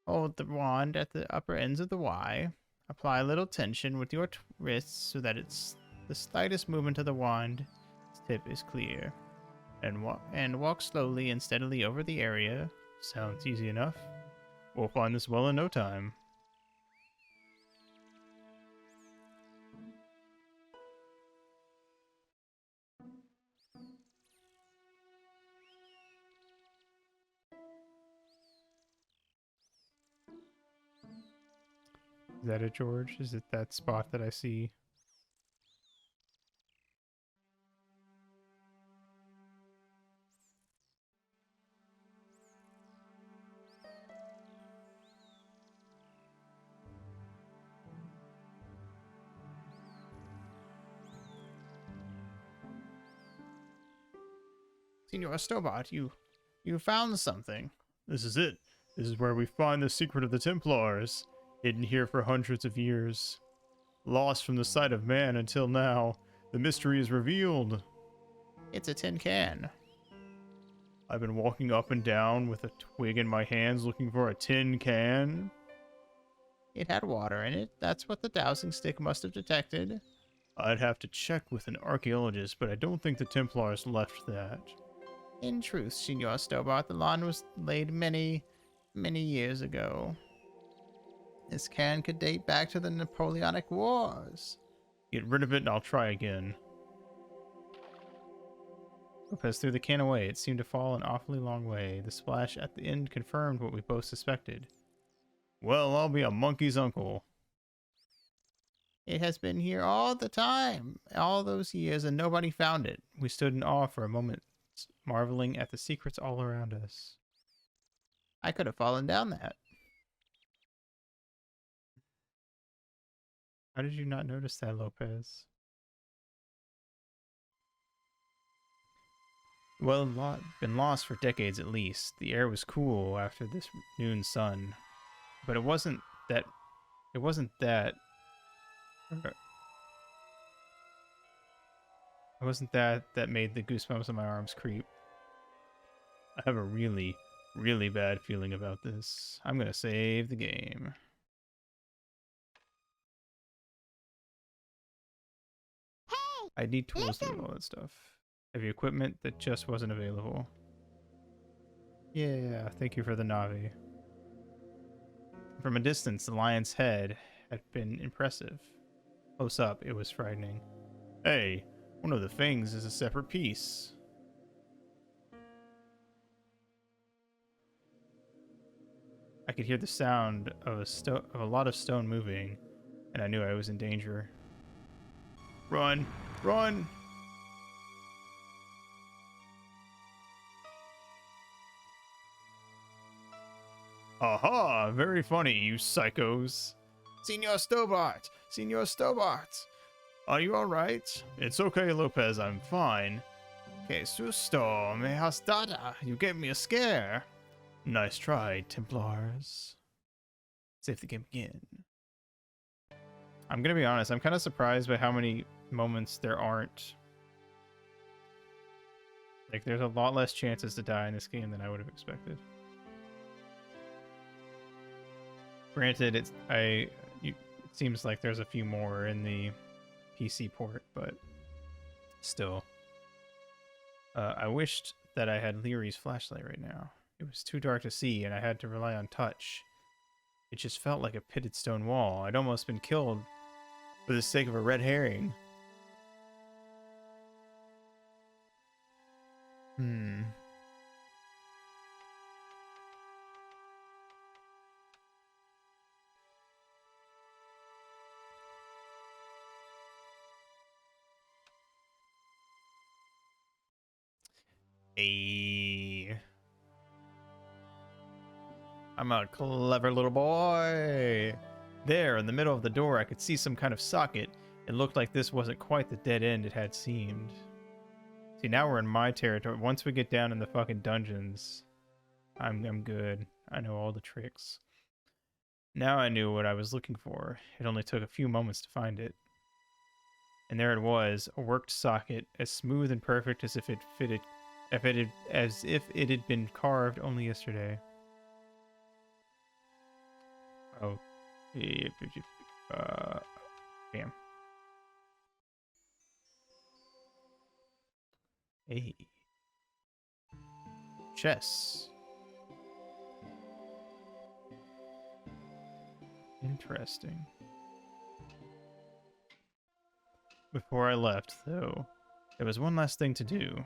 Hold the wand at the upper ends of the Y. Apply a little tension with your wrists so that it's The slightest movement of the wand tip is clear. And walk slowly and steadily over the area. Sounds easy enough. We'll find this well in no time. Is that it, George? Is it that spot that I see? Senor Stobart, you found something. This is it. This is where we find the secret of the Templars, hidden here for hundreds of years. Lost from the sight of man until now, the mystery is revealed. It's a tin can. I've been walking up and down with a twig in my hands looking for a tin can. It had water in it. That's what the dowsing stick must have detected. I'd have to check with an archaeologist, but I don't think the Templars left that. In truth, Senor Stobart, the lawn was laid many, many years ago. This can could date back to the Napoleonic Wars. Get rid of it and I'll try again. Lopez threw the can away. It seemed to fall an awfully long way. The splash at the end confirmed what we both suspected. Well, I'll be a monkey's uncle. It has been here all the time, all those years, and nobody found it. We stood in awe for a moment, marveling at the secrets all around us. I could have fallen down that. How did you not notice that, Lopez? Well, been lost for decades at least. The air was cool after this noon sun, but it wasn't that. It wasn't that made the goosebumps on my arms creep. I have a really, really bad feeling about this. I'm gonna save the game. I need tools to do all that stuff. Heavy equipment that just wasn't available. Yeah, thank you for the Navi. From a distance, the lion's head had been impressive. Close up, it was frightening. Hey, one of the fangs is a separate piece. I could hear the sound of a lot of stone moving, and I knew I was in danger. Run! Run! Aha! Very funny, you psychos. Senor Stobart! Senor Stobart! Are you alright? It's okay, Lopez, I'm fine. Que susto, me has dada. You gave me a scare. Nice try, Templars. Save the game again. I'm gonna be honest, I'm kind of surprised by how many moments there aren't. Like, there's a lot less chances to die in this game than I would have expected. Granted, it seems like there's a few more in the PC port, but still. I wished that I had Leary's flashlight right now. It was too dark to see, and I had to rely on touch. It just felt like a pitted stone wall. I'd almost been killed for the sake of a red herring. Hey. I'm a clever little boy. There, in the middle of the door, I could see some kind of socket. It looked like this wasn't quite the dead end it had seemed. See, now we're in my territory. Once we get down in the fucking dungeons, I'm good. I know all the tricks. Now I knew what I was looking for. It only took a few moments to find it. And there it was, a worked socket, as smooth and perfect as if it had been carved only yesterday. Oh, damn. Hey. Chess. Interesting. Before I left, though, there was one last thing to do.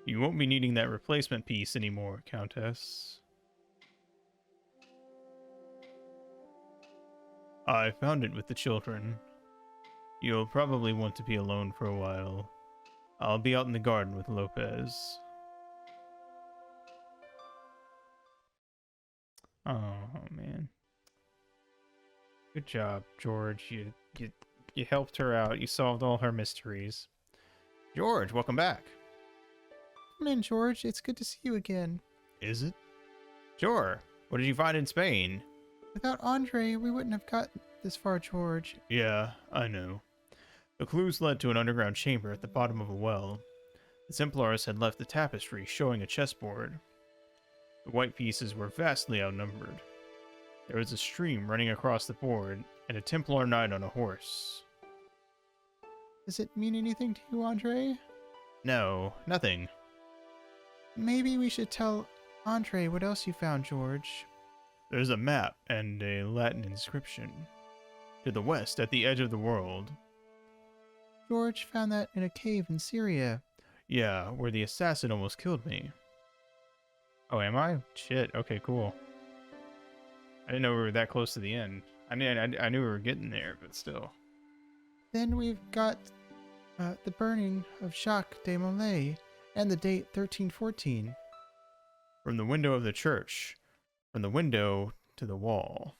You won't be needing that replacement piece anymore, Countess. I found it with the children. You'll probably want to be alone for a while. I'll be out in the garden with Lopez. Oh, man. Good job, George. You helped her out. You solved all her mysteries. George, welcome back. Come in, George. It's good to see you again. Is it? Sure. What did you find in Spain? Without Andre, we wouldn't have got this far, George. Yeah, I know. The clues led to an underground chamber at the bottom of a well. The Templars had left the tapestry showing a chessboard. The white pieces were vastly outnumbered. There was a stream running across the board, and a Templar knight on a horse. Does it mean anything to you, Andre? No, nothing. Maybe we should tell Andre what else you found, George. There's a map and a Latin inscription. To the west, at the edge of the world. George found that in a cave in Syria. Yeah, where the assassin almost killed me. Oh, am I? Shit, okay, cool. I didn't know we were that close to the end. I knew we were getting there, but still. Then we've got the burning of Jacques de Molay and the date 1314. From the window of the church. From the window to the wall.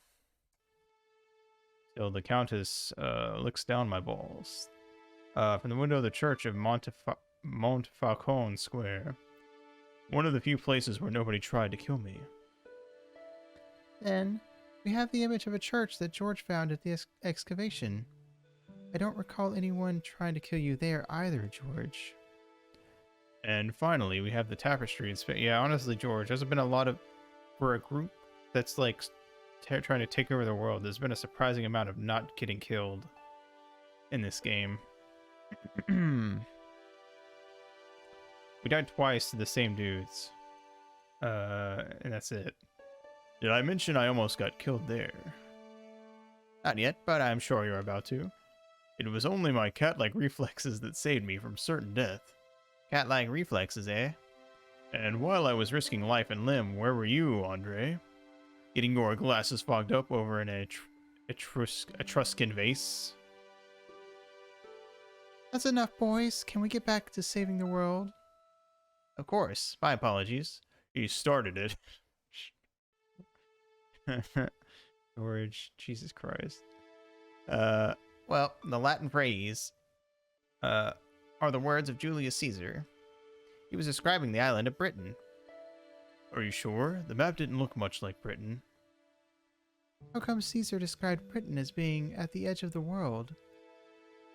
Till the Countess licks down my balls. From the window of the church of Montfaucon Square. One of the few places where nobody tried to kill me. Then we have the image of a church that George found at the excavation. I don't recall anyone trying to kill you there either, George. And finally, we have the tapestry. Yeah, honestly, George, there's been a lot of... For a group that's like trying to take over the world, there's been a surprising amount of not getting killed in this game. We died twice to the same dudes. And that's it. Did I mention I almost got killed there? Not yet, but I'm sure you're about to. It was only my cat-like reflexes that saved me from certain death. Cat-like reflexes, eh? And while I was risking life and limb, where were you, Andre? Getting your glasses fogged up over an Etruscan vase? That's enough, boys. Can we get back to saving the world? Of course. My apologies. You started it. George, Jesus Christ. Well, the Latin phrase are the words of Julius Caesar. He was describing the island of Britain. Are you sure? The map didn't look much like Britain. How come Caesar described Britain as being at the edge of the world?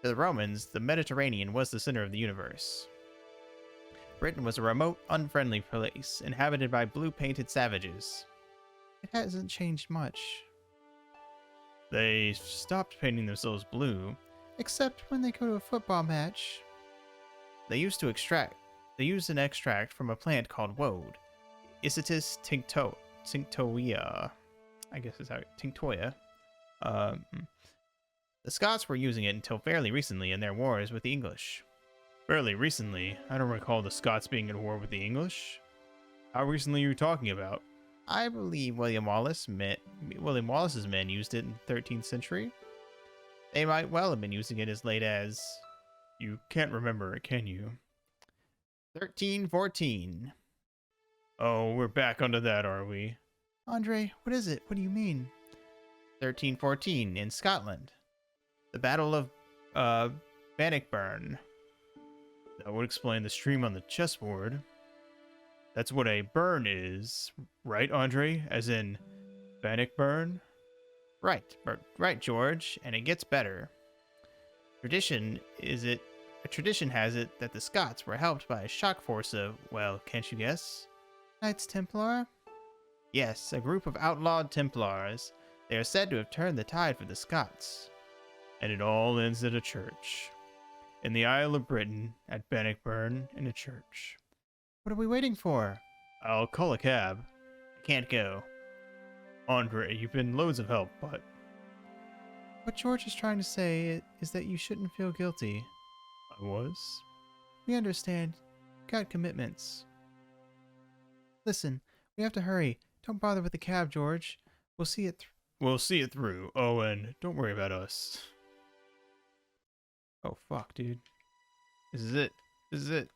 To the Romans, the Mediterranean was the center of the universe. Britain was a remote, unfriendly place, inhabited by blue-painted savages. It hasn't changed much. They stopped painting themselves blue. Except when they go to a football match. They used an extract from a plant called woad. Isatis tinctoia. I guess it's how tinctoia. The Scots were using it until fairly recently in their wars with the English. Fairly recently? I don't recall the Scots being at war with the English. How recently are you talking about? I believe William Wallace's men used it in the 13th century. They might well have been using it as late as... You can't remember it, can you? 1314. Oh, we're back onto that, are we? Andre, what is it? What do you mean? 1314 in Scotland. The Battle of Bannockburn. That would explain the stream on the chessboard. That's what a burn is, right, Andre? As in Bannockburn? Right, George, and it gets better. Tradition has it that the Scots were helped by a shock force of, well, can't you guess? Knights Templar? Yes, a group of outlawed Templars. They are said to have turned the tide for the Scots. And it all ends at a church. in the Isle of Britain, at Bannockburn, in a church. What are we waiting for? I'll call a cab. I can't go. Andre, you've been loads of help, but... What George is trying to say is that you shouldn't feel guilty. I was? We understand. Got commitments. Listen, we have to hurry. Don't bother with the cab, George. We'll see it We'll see it through. Oh, and don't worry about us. Oh, fuck, dude. This is it. This is it.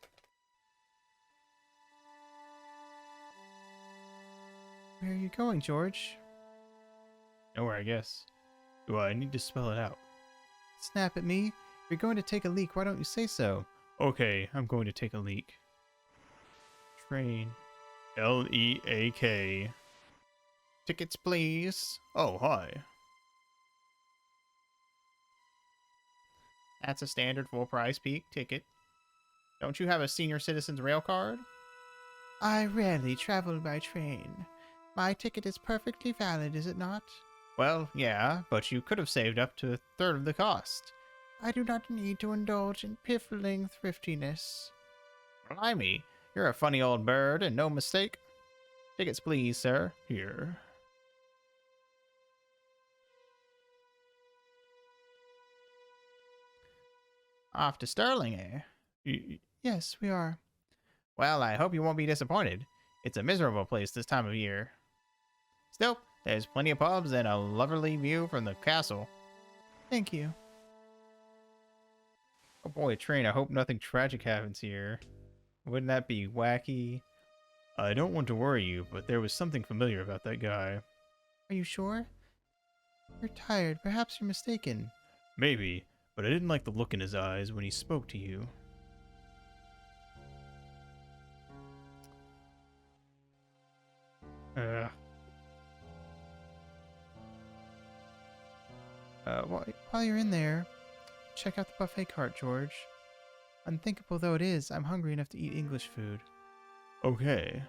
Where are you going, George? Nowhere, I guess. Do I need to spell it out? Snap at me. If you're going to take a leak, why don't you say so? Okay, I'm going to take a leak. Train. L-E-A-K. Tickets, please. Oh, hi. That's a standard full-price peak ticket. Don't you have a senior citizen's rail card? I rarely travel by train. My ticket is perfectly valid, is it not? Well, yeah, but you could have saved up to a third of the cost. I do not need to indulge in piffling thriftiness. Blimey, you're a funny old bird, and no mistake. Tickets, please, sir. Here. Off to Sterling, eh? Yes, we are. Well, I hope you won't be disappointed. It's a miserable place this time of year. Still, there's plenty of pubs and a lovely view from the castle. Thank you. Oh boy, Train, I hope nothing tragic happens here. Wouldn't that be wacky? I don't want to worry you, but there was something familiar about that guy. Are you sure? You're tired. Perhaps you're mistaken. Maybe, but I didn't like the look in his eyes when he spoke to you. While you're in there, check out the buffet cart, George. Unthinkable though it is, I'm hungry enough to eat English food. Okay.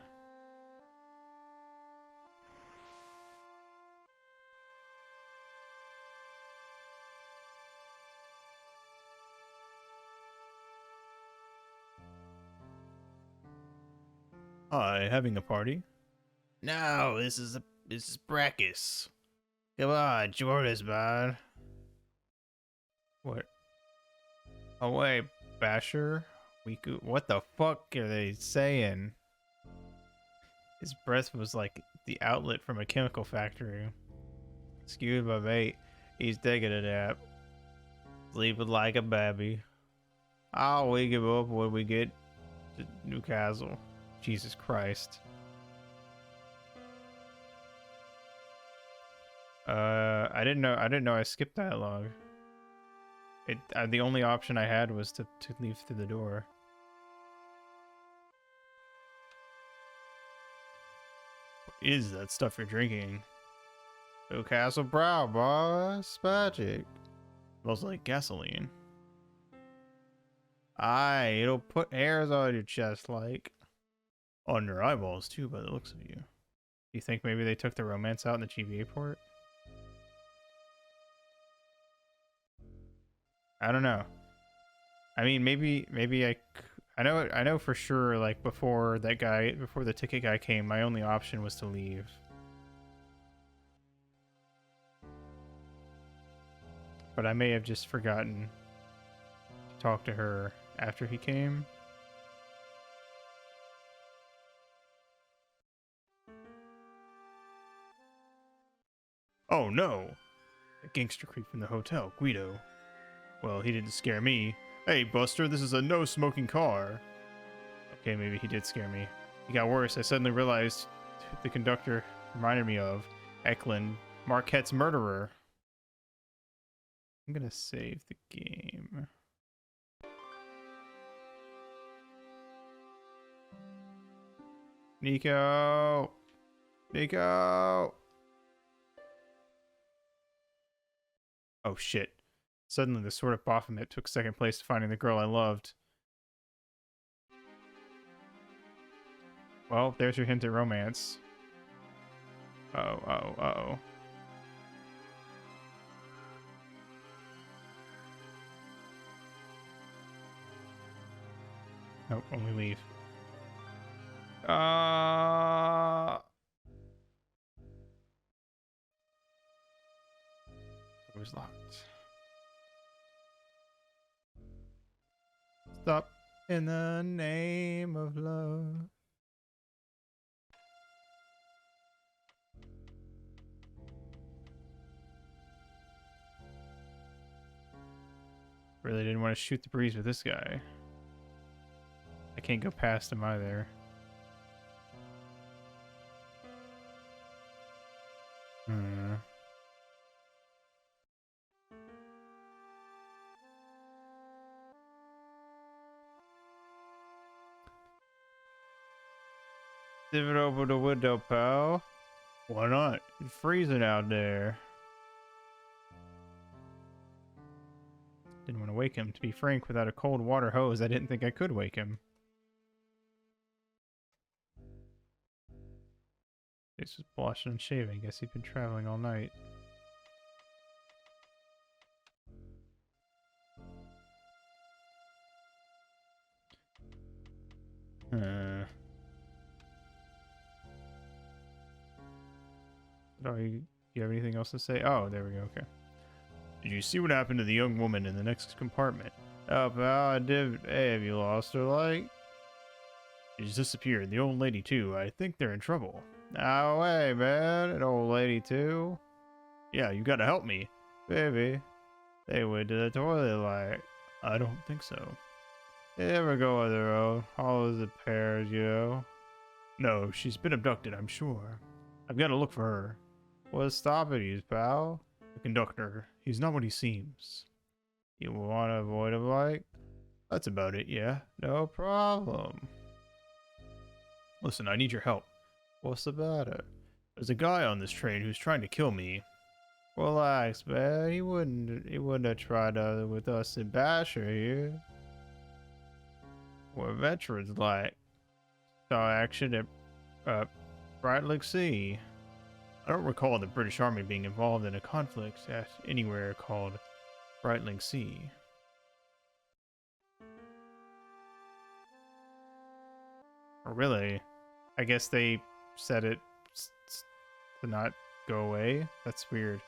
Hi, having a party? No, this is Brachus. Come on, join us, man. What? Oh wait, Basher? What the fuck are they saying? His breath was like the outlet from a chemical factory. Excuse my mate, he's taking a nap. Sleeping like a baby. I'll wake him up when we get to Newcastle. Jesus Christ. I didn't know I skipped dialogue. The only option I had was to leave through the door. What is that stuff you're drinking? Newcastle Brow, boss. Magic. Smells like gasoline. Aye, it'll put hairs on your chest like. On your eyeballs too, by the looks of you. Do you think maybe they took the romance out in the GBA port? I don't know. I mean, maybe I know for sure, like, before the ticket guy came, my only option was to leave. But I may have just forgotten to talk to her after he came. Oh no! A gangster creep from the hotel, Guido. Well, he didn't scare me. Hey, Buster, this is a no-smoking car. Okay, maybe he did scare me. It got worse. I suddenly realized who the conductor reminded me of. Eklund, Marquette's murderer. I'm gonna save the game. Nico! Nico! Oh shit. Suddenly the sort of Baphomet took second place to finding the girl I loved. Well, there's your hint at romance. Uh-oh. Nope, only leave. It was locked. Stop in the name of love. Really didn't want to shoot the breeze with this guy. I can't go past him either. Leave it over the window, pal. Why not? It's freezing out there. Didn't want to wake him. To be frank, without a cold water hose, I didn't think I could wake him. Face was blushed and shaving. Guess he'd been traveling all night. Oh, you have anything else to say? Oh, there we go. Okay. Did you see what happened to the young woman in the next compartment? Oh, pal, I did. Hey, have you lost her, like? She's disappeared. The old lady, too. I think they're in trouble. No way, man. An old lady, too? Yeah, you gotta help me. Baby, they went to the toilet, like. I don't think so. They never go on their own. Hollows and pears, you know? No, she's been abducted, I'm sure. I've got to look for her. What's stopping you, pal? The conductor. He's not what he seems. You want to avoid him, like? That's about it, yeah. No problem. Listen, I need your help. What's the matter? There's a guy on this train who's trying to kill me. Relax, man. He wouldn't have tried with us in Basher here. We're veterans, like. Saw action at Bright Lake Sea. I don't recall the British Army being involved in a conflict at anywhere called Bright Lake Sea. Or really, I guess they said it to not go away. That's weird.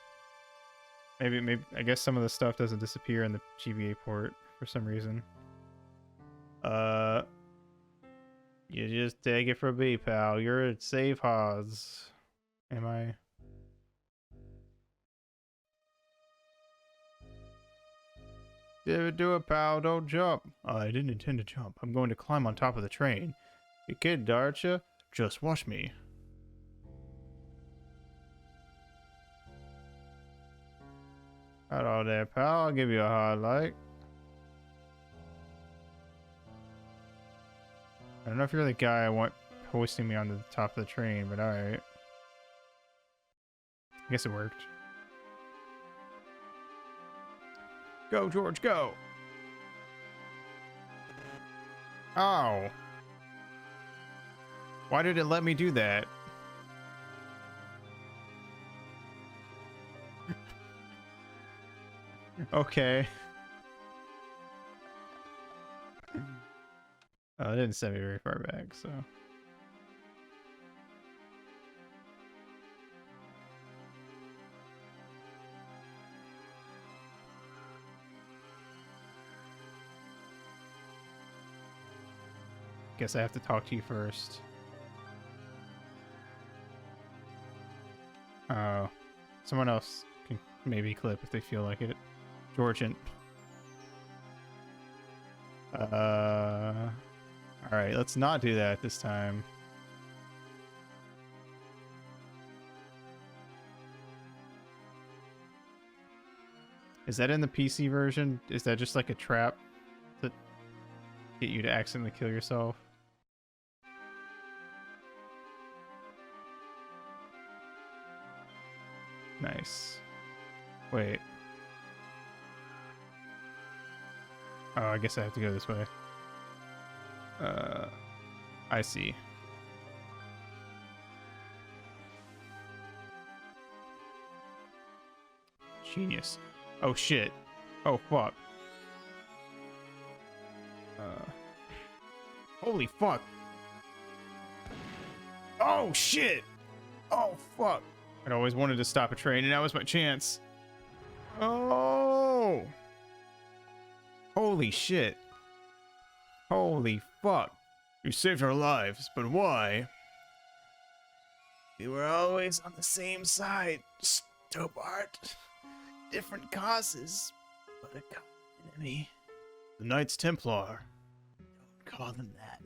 Maybe I guess some of the stuff doesn't disappear in the GBA port for some reason. You just take it from me, pal. You're at safe house. Am I? Do it, pal. Don't jump. I didn't intend to jump. I'm going to climb on top of the train. You kidding, aren't you? Just watch me. Hello there, pal. I'll give you a highlight. I don't know if you're the guy I want hoisting me onto the top of the train, but alright. I guess it worked. Go, George, go! Oh. Why did it let me do that? Okay. Oh, it didn't send me very far back, so. Guess I have to talk to you first. Oh. Someone else can maybe clip if they feel like it. Georgian. Alright, let's not do that this time. Is that in the PC version? Is that just like a trap to get you to accidentally kill yourself? Nice. Wait. Oh, I guess I have to go this way. I see. Genius. Oh shit. Oh fuck. Holy fuck. Oh, shit. Oh, fuck. I'd always wanted to stop a train, and now was my chance. Oh. Holy shit. Holy fuck. You saved our lives, but why? We were always on the same side, Stobart. Different causes, but a common enemy. The Knights Templar. Don't call them that.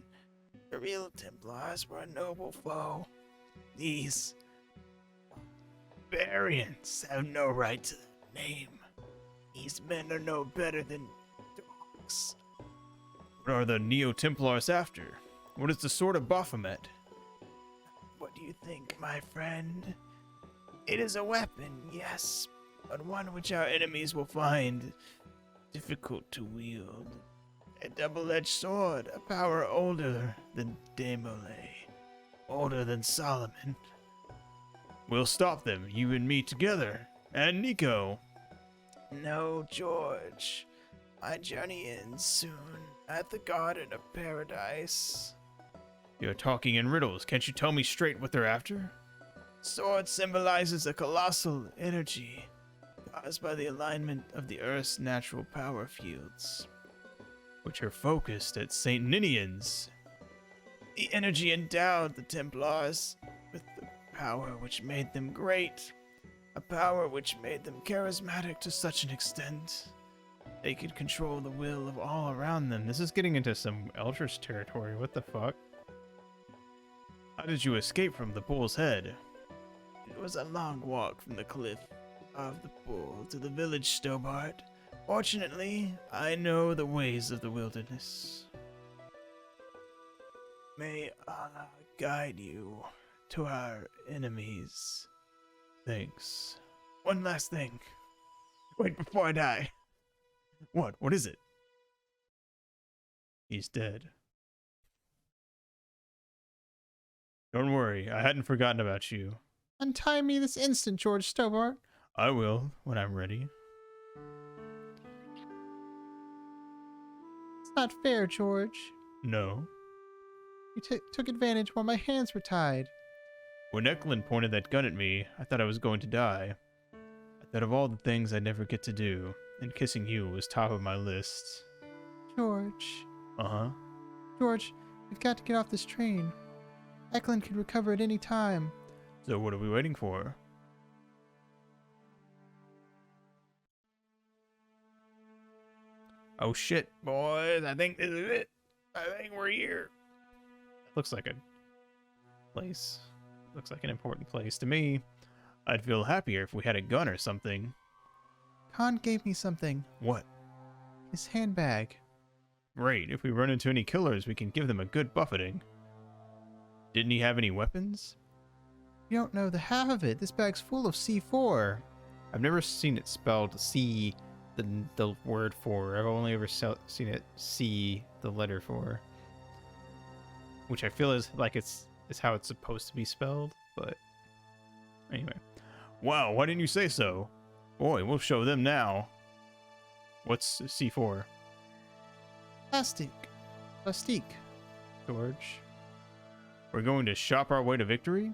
The real Templars were a noble foe. These barbarians have no right to that name. These men are no better than dogs. What are the Neo-Templars after? What is the sword of Baphomet? What do you think, my friend? It is a weapon, yes, but one which our enemies will find difficult to wield. A double-edged sword, a power older than Demolay, older than Solomon. We'll stop them, you and me together. And Nico. No, George. My journey ends soon at the Garden of Paradise. You're talking in riddles. Can't you tell me straight what they're after? Sword symbolizes a colossal energy caused by the alignment of the Earth's natural power fields, Which are focused at St. Ninian's. the energy endowed the Templars with the power which made them great, a power which made them charismatic to such an extent they could control the will of all around them. This is getting into some Eldritch territory. What the fuck? How did you escape from the Bull's Head? It was a long walk from the cliff of the Bull to the village, Stobart. Fortunately, I know the ways of the wilderness. May Allah guide you to our enemies. Thanks. One last thing. Wait before I die. What? What is it? He's dead. Don't worry, I hadn't forgotten about you. Untie me this instant, George Stobart. I will, when I'm ready. It's not fair, George. No. You took advantage while my hands were tied. When Eklund pointed that gun at me, I thought I was going to die. I thought of all the things I'd never get to do, and kissing you was top of my list. George. Uh-huh. George, we've got to get off this train. Eklund could recover at any time. So what are we waiting for? Oh shit, boys, I think this is it. I think we're here. Looks like a place. Looks like an important place to me. I'd feel happier if we had a gun or something. Khan gave me something. What? His handbag. Great, if we run into any killers, we can give them a good buffeting. Didn't he have any weapons? You don't know the half of it. This bag's full of C4. I've never seen it spelled C, the word for. I've only ever seen it C, the letter for. Which I feel is like is how it's supposed to be spelled, but anyway. Wow, why didn't you say so? Boy, we'll show them now. What's C4? Plastique. George. We're going to shop our way to victory?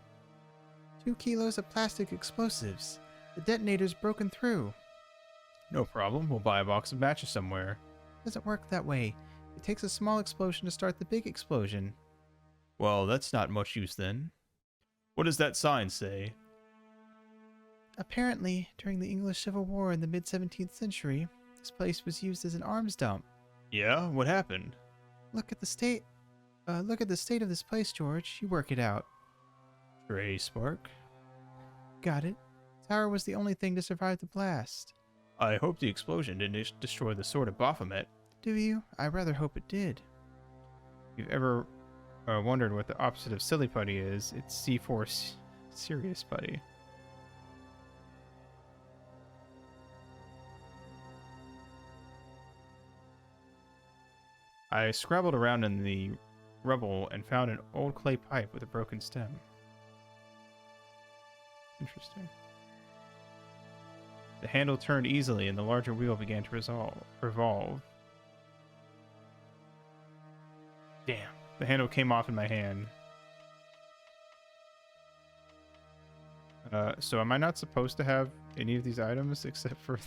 2 kilos of plastic explosives. The detonator's broken through. No problem, we'll buy a box of matches somewhere. Doesn't work that way. It takes a small explosion to start the big explosion. Well, that's not much use then. What does that sign say? Apparently, during the English Civil War in the mid-17th century, this place was used as an arms dump. Yeah, what happened? Look at the state of this place, George. You work it out. Stray spark? Got it. Tower was the only thing to survive the blast. I hope the explosion didn't destroy the sword of Baphomet. Do you? I rather hope it did. If you've ever wondered what the opposite of silly putty is, it's C4 serious putty. I scrabbled around in the rubble and found an old clay pipe with a broken stem. Interesting. The handle turned easily and the larger wheel began to revolve. Damn, The handle came off in my hand. So am I not supposed to have any of these items except for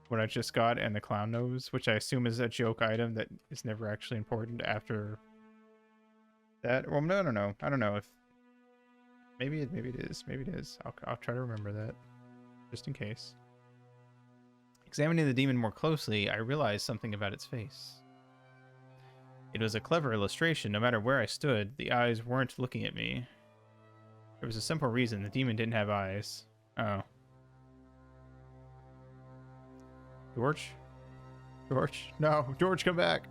what I just got and the clown nose, which I assume is a joke item that is never actually important after that? Well, no, I don't know. I don't know if maybe it is. Maybe it is. I'll try to remember that just in case. Examining the demon more closely, I realized something about its face. It was a clever illustration. No matter where I stood, the eyes weren't looking at me. There was a simple reason. The demon didn't have eyes. Oh. George? George? No, George, come back!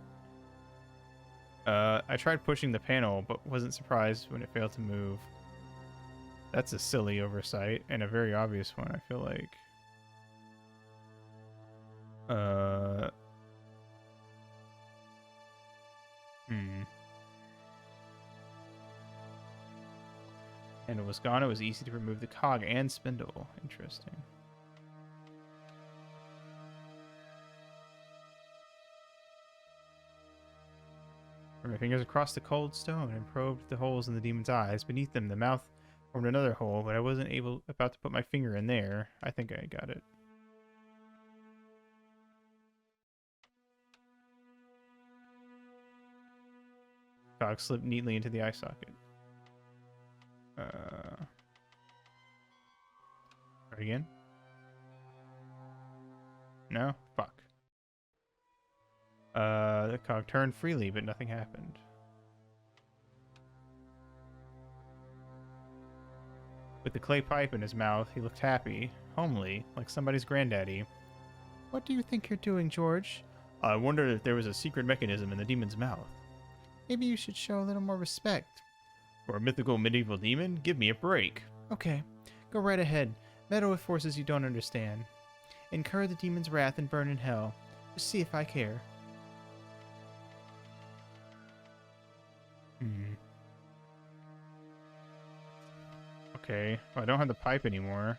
I tried pushing the panel, but wasn't surprised when it failed to move. That's a silly oversight, and a very obvious one, I feel like. And it was gone. It was easy to remove the cog and spindle. Interesting. My fingers across the cold stone and probed the holes in the demon's eyes. Beneath them, the mouth formed another hole, but I wasn't about to put my finger in there. I think I got it. Cog slipped neatly into the eye socket. Try again? No? Fuck. The cog turned freely, but nothing happened. With the clay pipe in his mouth, he looked happy, homely, like somebody's granddaddy. What do you think you're doing, George? I wondered if there was a secret mechanism in the demon's mouth. Maybe you should show a little more respect. For a mythical medieval demon? Give me a break. Okay, go right ahead. Meddle with forces you don't understand. Incur the demon's wrath and burn in hell. Just see if I care. Okay, well, I don't have the pipe anymore.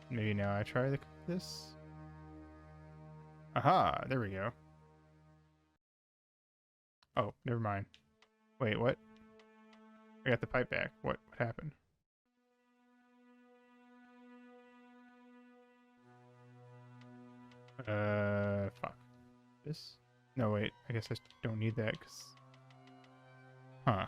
Maybe now I try this? Aha, there we go. Oh, never mind. Wait, what? I got the pipe back. What happened? Fuck. This? No, wait. I guess I don't need that, because... Huh.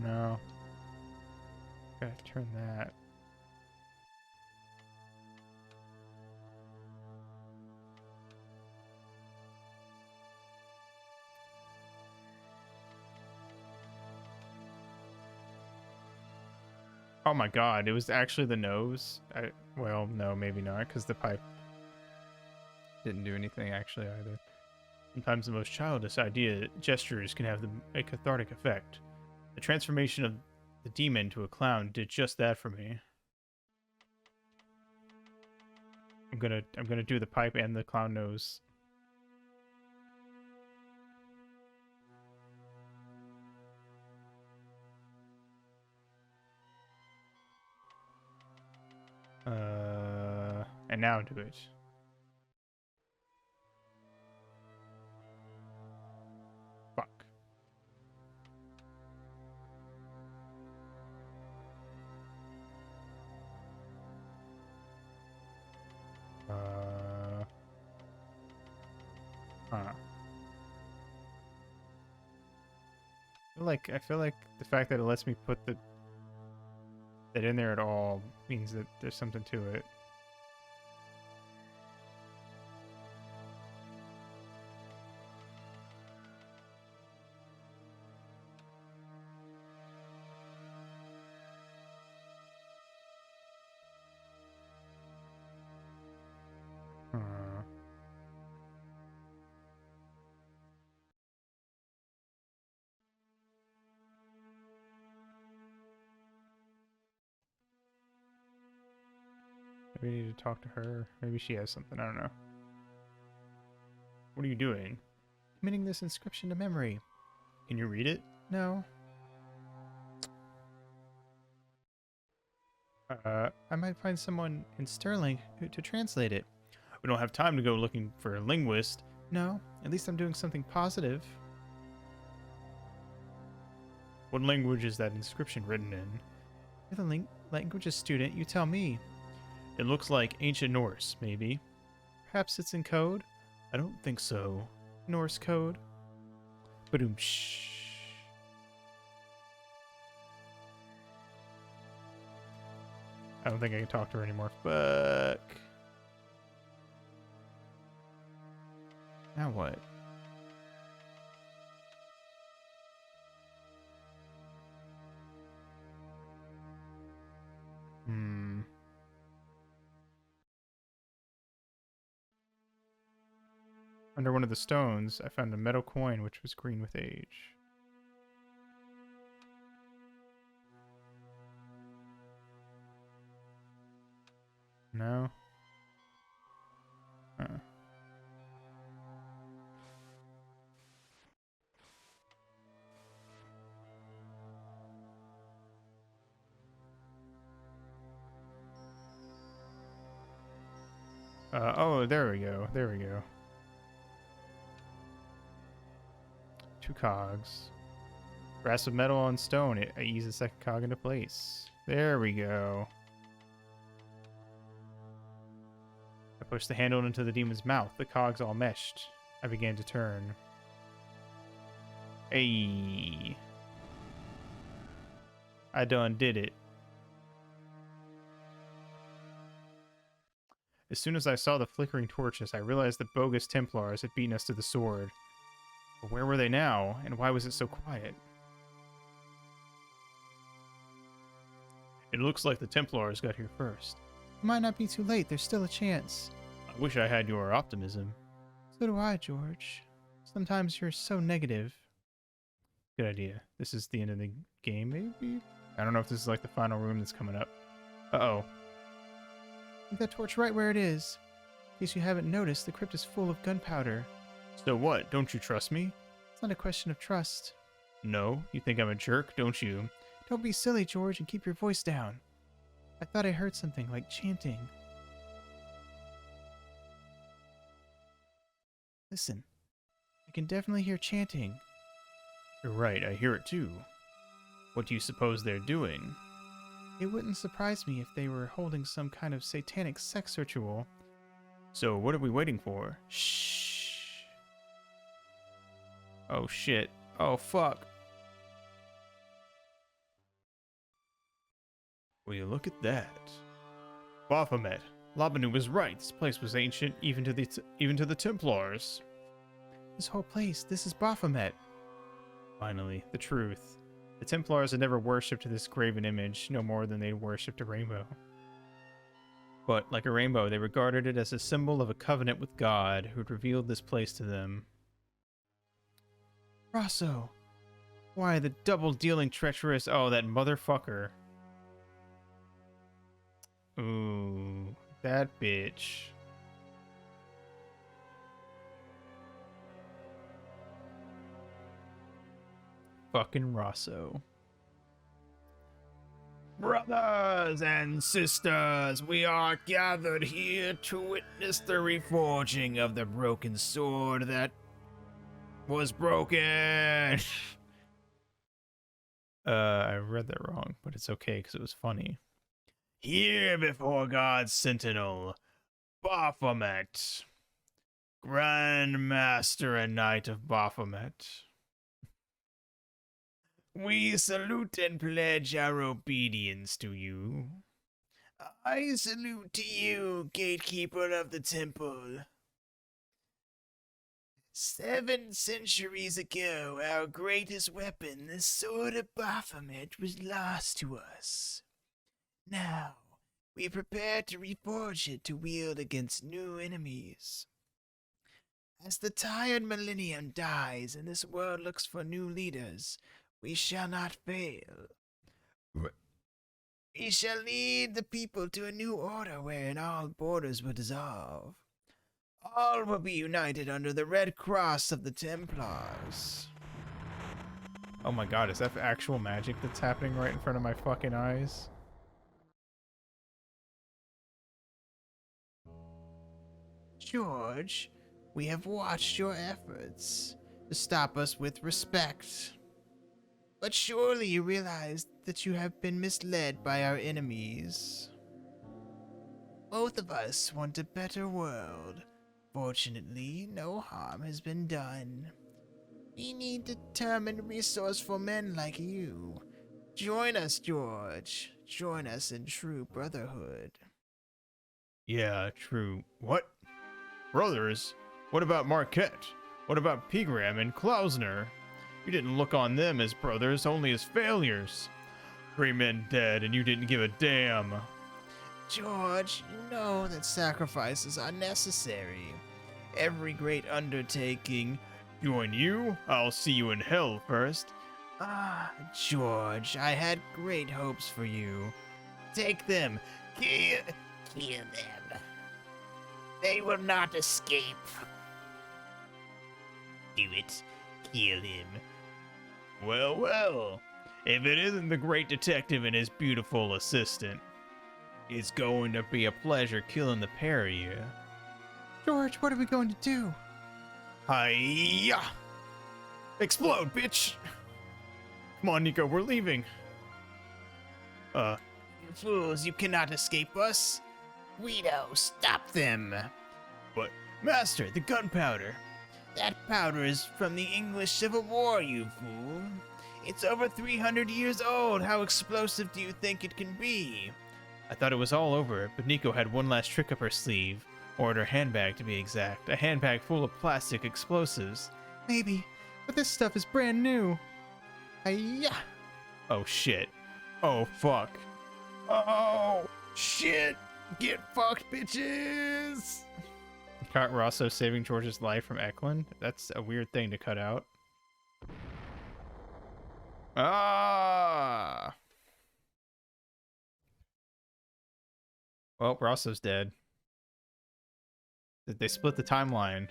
No. Gotta turn that. Oh my god, it was actually the nose. Well, no, maybe not, because the pipe didn't do anything actually either. Sometimes the most childish gestures can have a cathartic effect. The transformation of the demon to a clown did just that for me. I'm gonna do the pipe and the clown nose. And now do it. Fuck. I feel like the fact that it lets me put that in there at all means that there's something to it. We need to talk to her. Maybe she has something. I don't know. What are you doing? Committing this inscription to memory. Can you read it? No. I might find someone in Sterling to translate it. We don't have time to go looking for a linguist. No, at least I'm doing something positive. What language is that inscription written in? You're the languages student, you tell me. It looks like ancient Norse, maybe. Perhaps it's in code? I don't think so. Norse code? Ba-doom-shh. I don't think I can talk to her anymore. Fuck. Now what? Under one of the stones, I found a metal coin which was green with age. No? Huh. Oh, there we go. There we go. 2 cogs. Brass of metal on stone. I ease the second cog into place. There we go. I pushed the handle into the demon's mouth. The cogs all meshed. I began to turn. Hey. I done did it. As soon as I saw the flickering torches, I realized the bogus Templars had beaten us to the sword. But where were they now, and why was it so quiet? It looks like the Templars got here first. It might not be too late, there's still a chance. I wish I had your optimism. So do I, George. Sometimes you're so negative. Good idea. This is the end of the game, maybe? I don't know if this is like the final room that's coming up. Uh-oh. Leave that torch right where it is. In case you haven't noticed, the crypt is full of gunpowder. So what? Don't you trust me? It's not a question of trust. No? You think I'm a jerk, don't you? Don't be silly, George, and keep your voice down. I thought I heard something like chanting. Listen. I can definitely hear chanting. You're right, I hear it too. What do you suppose they're doing? It wouldn't surprise me if they were holding some kind of satanic sex ritual. So what are we waiting for? Shh. Oh shit. Oh fuck. Will you look at that? Baphomet. Labanu was right. This place was ancient, even to the Templars. This whole place, this is Baphomet. Finally, the truth. The Templars had never worshipped this graven image, no more than they worshipped a rainbow. But, like a rainbow, they regarded it as a symbol of a covenant with God, who had revealed this place to them. Rosso! Why, the double-dealing treacherous... Oh, that motherfucker. Ooh, that bitch. Fucking Rosso. Brothers and sisters, we are gathered here to witness the reforging of the broken sword that was broken. I read that wrong, but it's okay because it was funny. Here before God's sentinel, Baphomet, Grand Master and Knight of Baphomet. We salute and pledge our obedience to you. I salute to you, gatekeeper of the temple. 7 centuries ago, our greatest weapon, the sword of Baphomet, was lost to us. Now, we prepare to reforge it to wield against new enemies. As the tired millennium dies and this world looks for new leaders, we shall not fail. We shall lead the people to a new order wherein all borders will dissolve. All will be united under the red cross of the Templars. Oh my god, is that actual magic that's happening right in front of my fucking eyes? George, we have watched your efforts to stop us with respect. But surely you realize that you have been misled by our enemies. Both of us want a better world. Fortunately, no harm has been done. We need determined, resourceful men like you. Join us, George. Join us in true brotherhood. Yeah, true. What? Brothers? What about Marquette? What about Pegram and Klausner? You didn't look on them as brothers, only as failures. 3 men dead, and you didn't give a damn. George, you know that sacrifices are necessary. Every great undertaking. Join you? I'll see you in hell first. George, I had great hopes for you. Take them. Kill them. They will not escape. Do it. Kill him. Well, well. If it isn't the great detective and his beautiful assistant, it's going to be a pleasure killing the pair of you. George, what are we going to do? Hiya! Explode, bitch! Come on, Nico, we're leaving. You fools, you cannot escape us. Guido, stop them. But, Master, the gunpowder. That powder is from the English Civil War, you fool. It's over 300 years old. How explosive do you think it can be? I thought it was all over, but Nico had one last trick up her sleeve. Or in her handbag, to be exact. A handbag full of plastic explosives. Maybe, but this stuff is brand new. Hiya! Oh, shit. Oh, fuck. Oh, shit! Get fucked, bitches! Caught Rosso saving George's life from Eklund? That's a weird thing to cut out. Ah! Well, Rosso's dead. They split the timeline.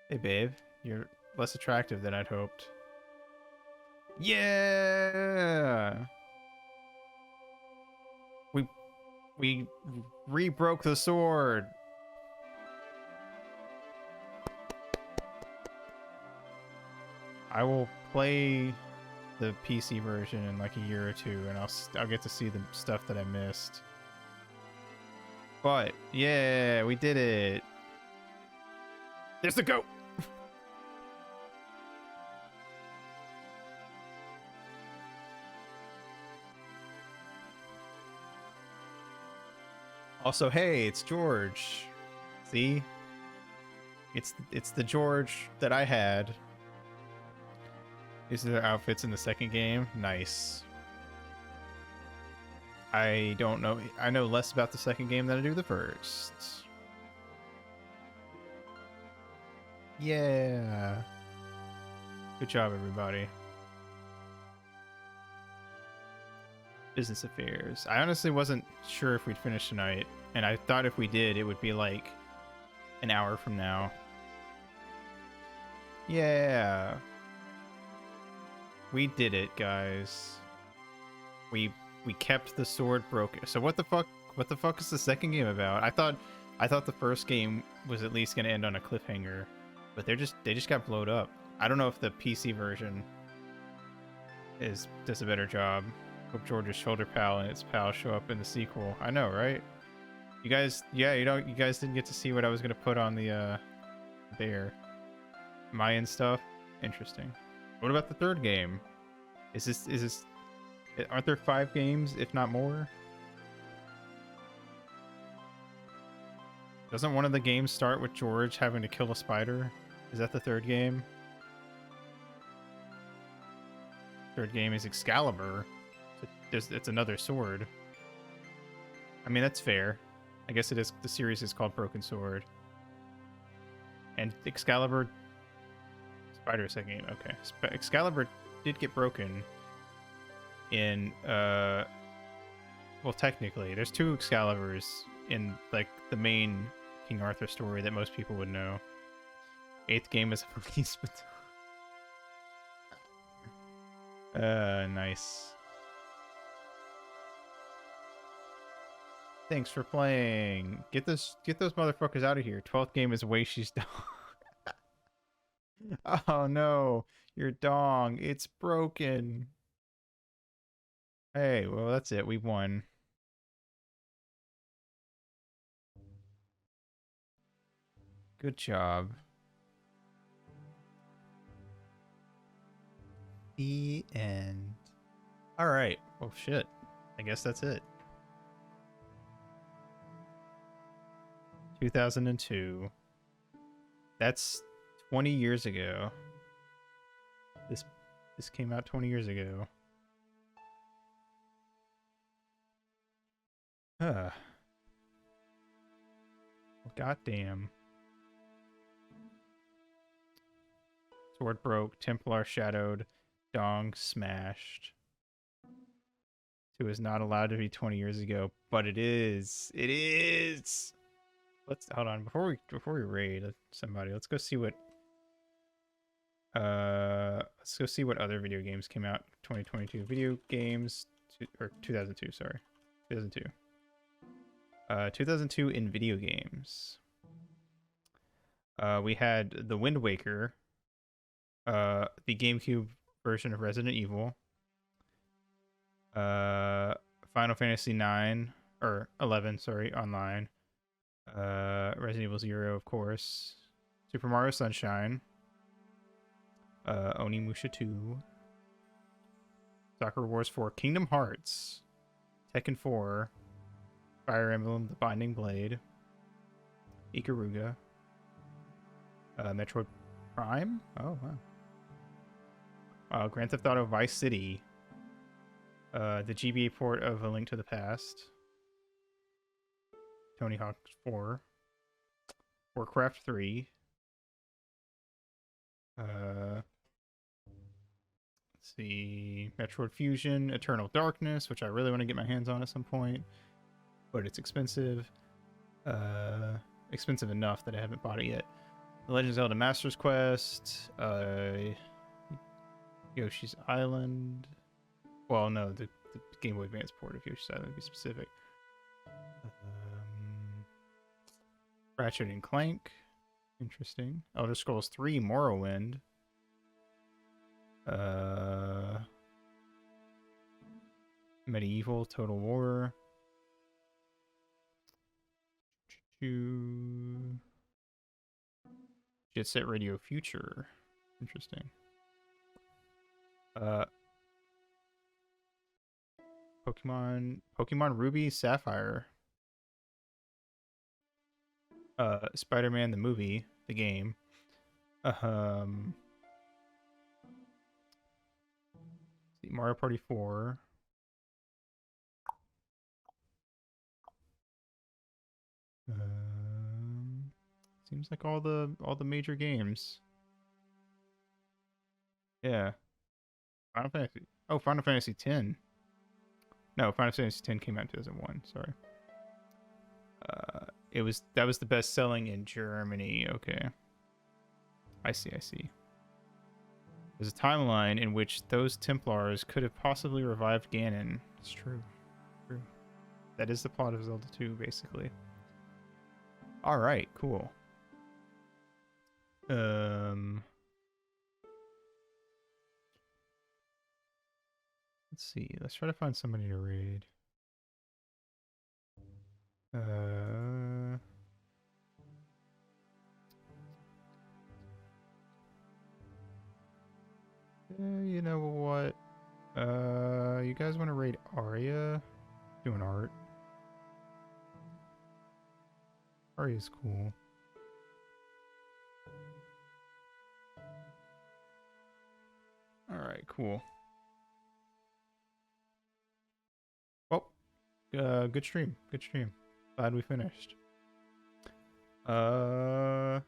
Hey, babe. You're less attractive than I'd hoped. Yeah! We re-broke the sword. I will play the PC version in like a year or two, and I'll get to see the stuff that I missed. But yeah, we did it. There's the goat. Also, hey, it's George. See? It's the George that I had. These are their outfits in the second game. Nice. I don't know. I know less about the second game than I do the first. Yeah. Good job, everybody. Business affairs. I honestly wasn't sure if we'd finish tonight, and I thought if we did, it would be like an hour from now. Yeah. We did it, guys. We kept the sword broken. So what the fuck is the second game about? I thought the first game was at least gonna end on a cliffhanger, but they just got blowed up. I don't know if the PC version does a better job. Hope George's shoulder pal and its pal show up in the sequel. I know, right? You guys, yeah, you guys didn't get to see what I was gonna put on the there. Mayan stuff. Interesting. What about the third game? Is this? Aren't there 5 games, if not more? Doesn't one of the games start with George having to kill a spider? Is that the third game? Third game is Excalibur. It's another sword. I mean, that's fair. I guess it is. The series is called Broken Sword. And Excalibur... Spider second game. Okay. Excalibur did get broken in... Well, technically, there's 2 Excaliburs in, like, the main King Arthur story that most people would know. 8th game is a police baton. Nice. Thanks for playing. Get those motherfuckers out of here. 12th game is Weishi's dong. Oh no, your dong. It's broken. Hey, well that's it. We won. Good job. The end. All right. Oh shit. I guess that's it. 2002. That's 20 years ago. This came out 20 years ago. Huh. Goddamn. Sword broke, Templar shadowed, dong smashed. 2 is not allowed to be 20 years ago, but it is. It is. Let's hold on before we raid somebody. Let's go see what other video games came out 2022. Video games or 2002, sorry. 2002. 2002 in video games. We had The Wind Waker, the GameCube version of Resident Evil, Final Fantasy 9 or 11, sorry, online. Resident Evil 0, of course. Super Mario Sunshine. Onimusha 2. Soccer Wars 4. Kingdom Hearts. Tekken 4. Fire Emblem: The Binding Blade. Ikaruga. Metroid Prime? Oh, wow. Grand Theft Auto Vice City. The GBA port of A Link to the Past. Tony Hawk 4. Warcraft 3. Let's see. Metroid Fusion. Eternal Darkness, which I really want to get my hands on at some point. But it's expensive. Expensive enough that I haven't bought it yet. The Legend of Zelda Master's Quest. Yoshi's Island. Well, no, the Game Boy Advance port of Yoshi's Island, to be specific. Ratchet and Clank. Interesting. Elder Scrolls 3 Morrowind. Medieval Total War. Jet Set Radio Future. Interesting. Pokemon Ruby Sapphire. Spider-Man the movie, the game. Mario Party 4. Seems like all the major games. Yeah. Final Fantasy. Oh, Final Fantasy 10. No, Final Fantasy 10 came out in 2001. Sorry. That was the best selling in Germany. Okay. I see. There's a timeline in which those Templars could have possibly revived Ganon. It's true. That is the plot of Zelda 2, basically. All right, cool. Let's see. Let's try to find somebody to raid. You know what? You guys want to raid Arya? Doing art. Arya's cool. Alright, cool. Well, good stream. Good stream. Glad we finished. Yeah.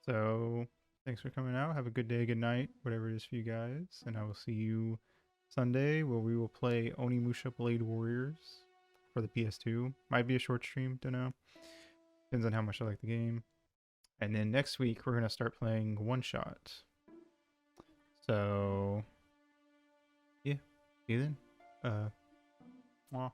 So, thanks for coming out. Have a good day, good night, whatever it is for you guys. And I will see you Sunday where we will play Onimusha Blade Warriors. for the PS2. Might be a short stream, don't know. Depends on how much I like the game. And then next week we're gonna start playing One Shot. So yeah, see you then. Aw.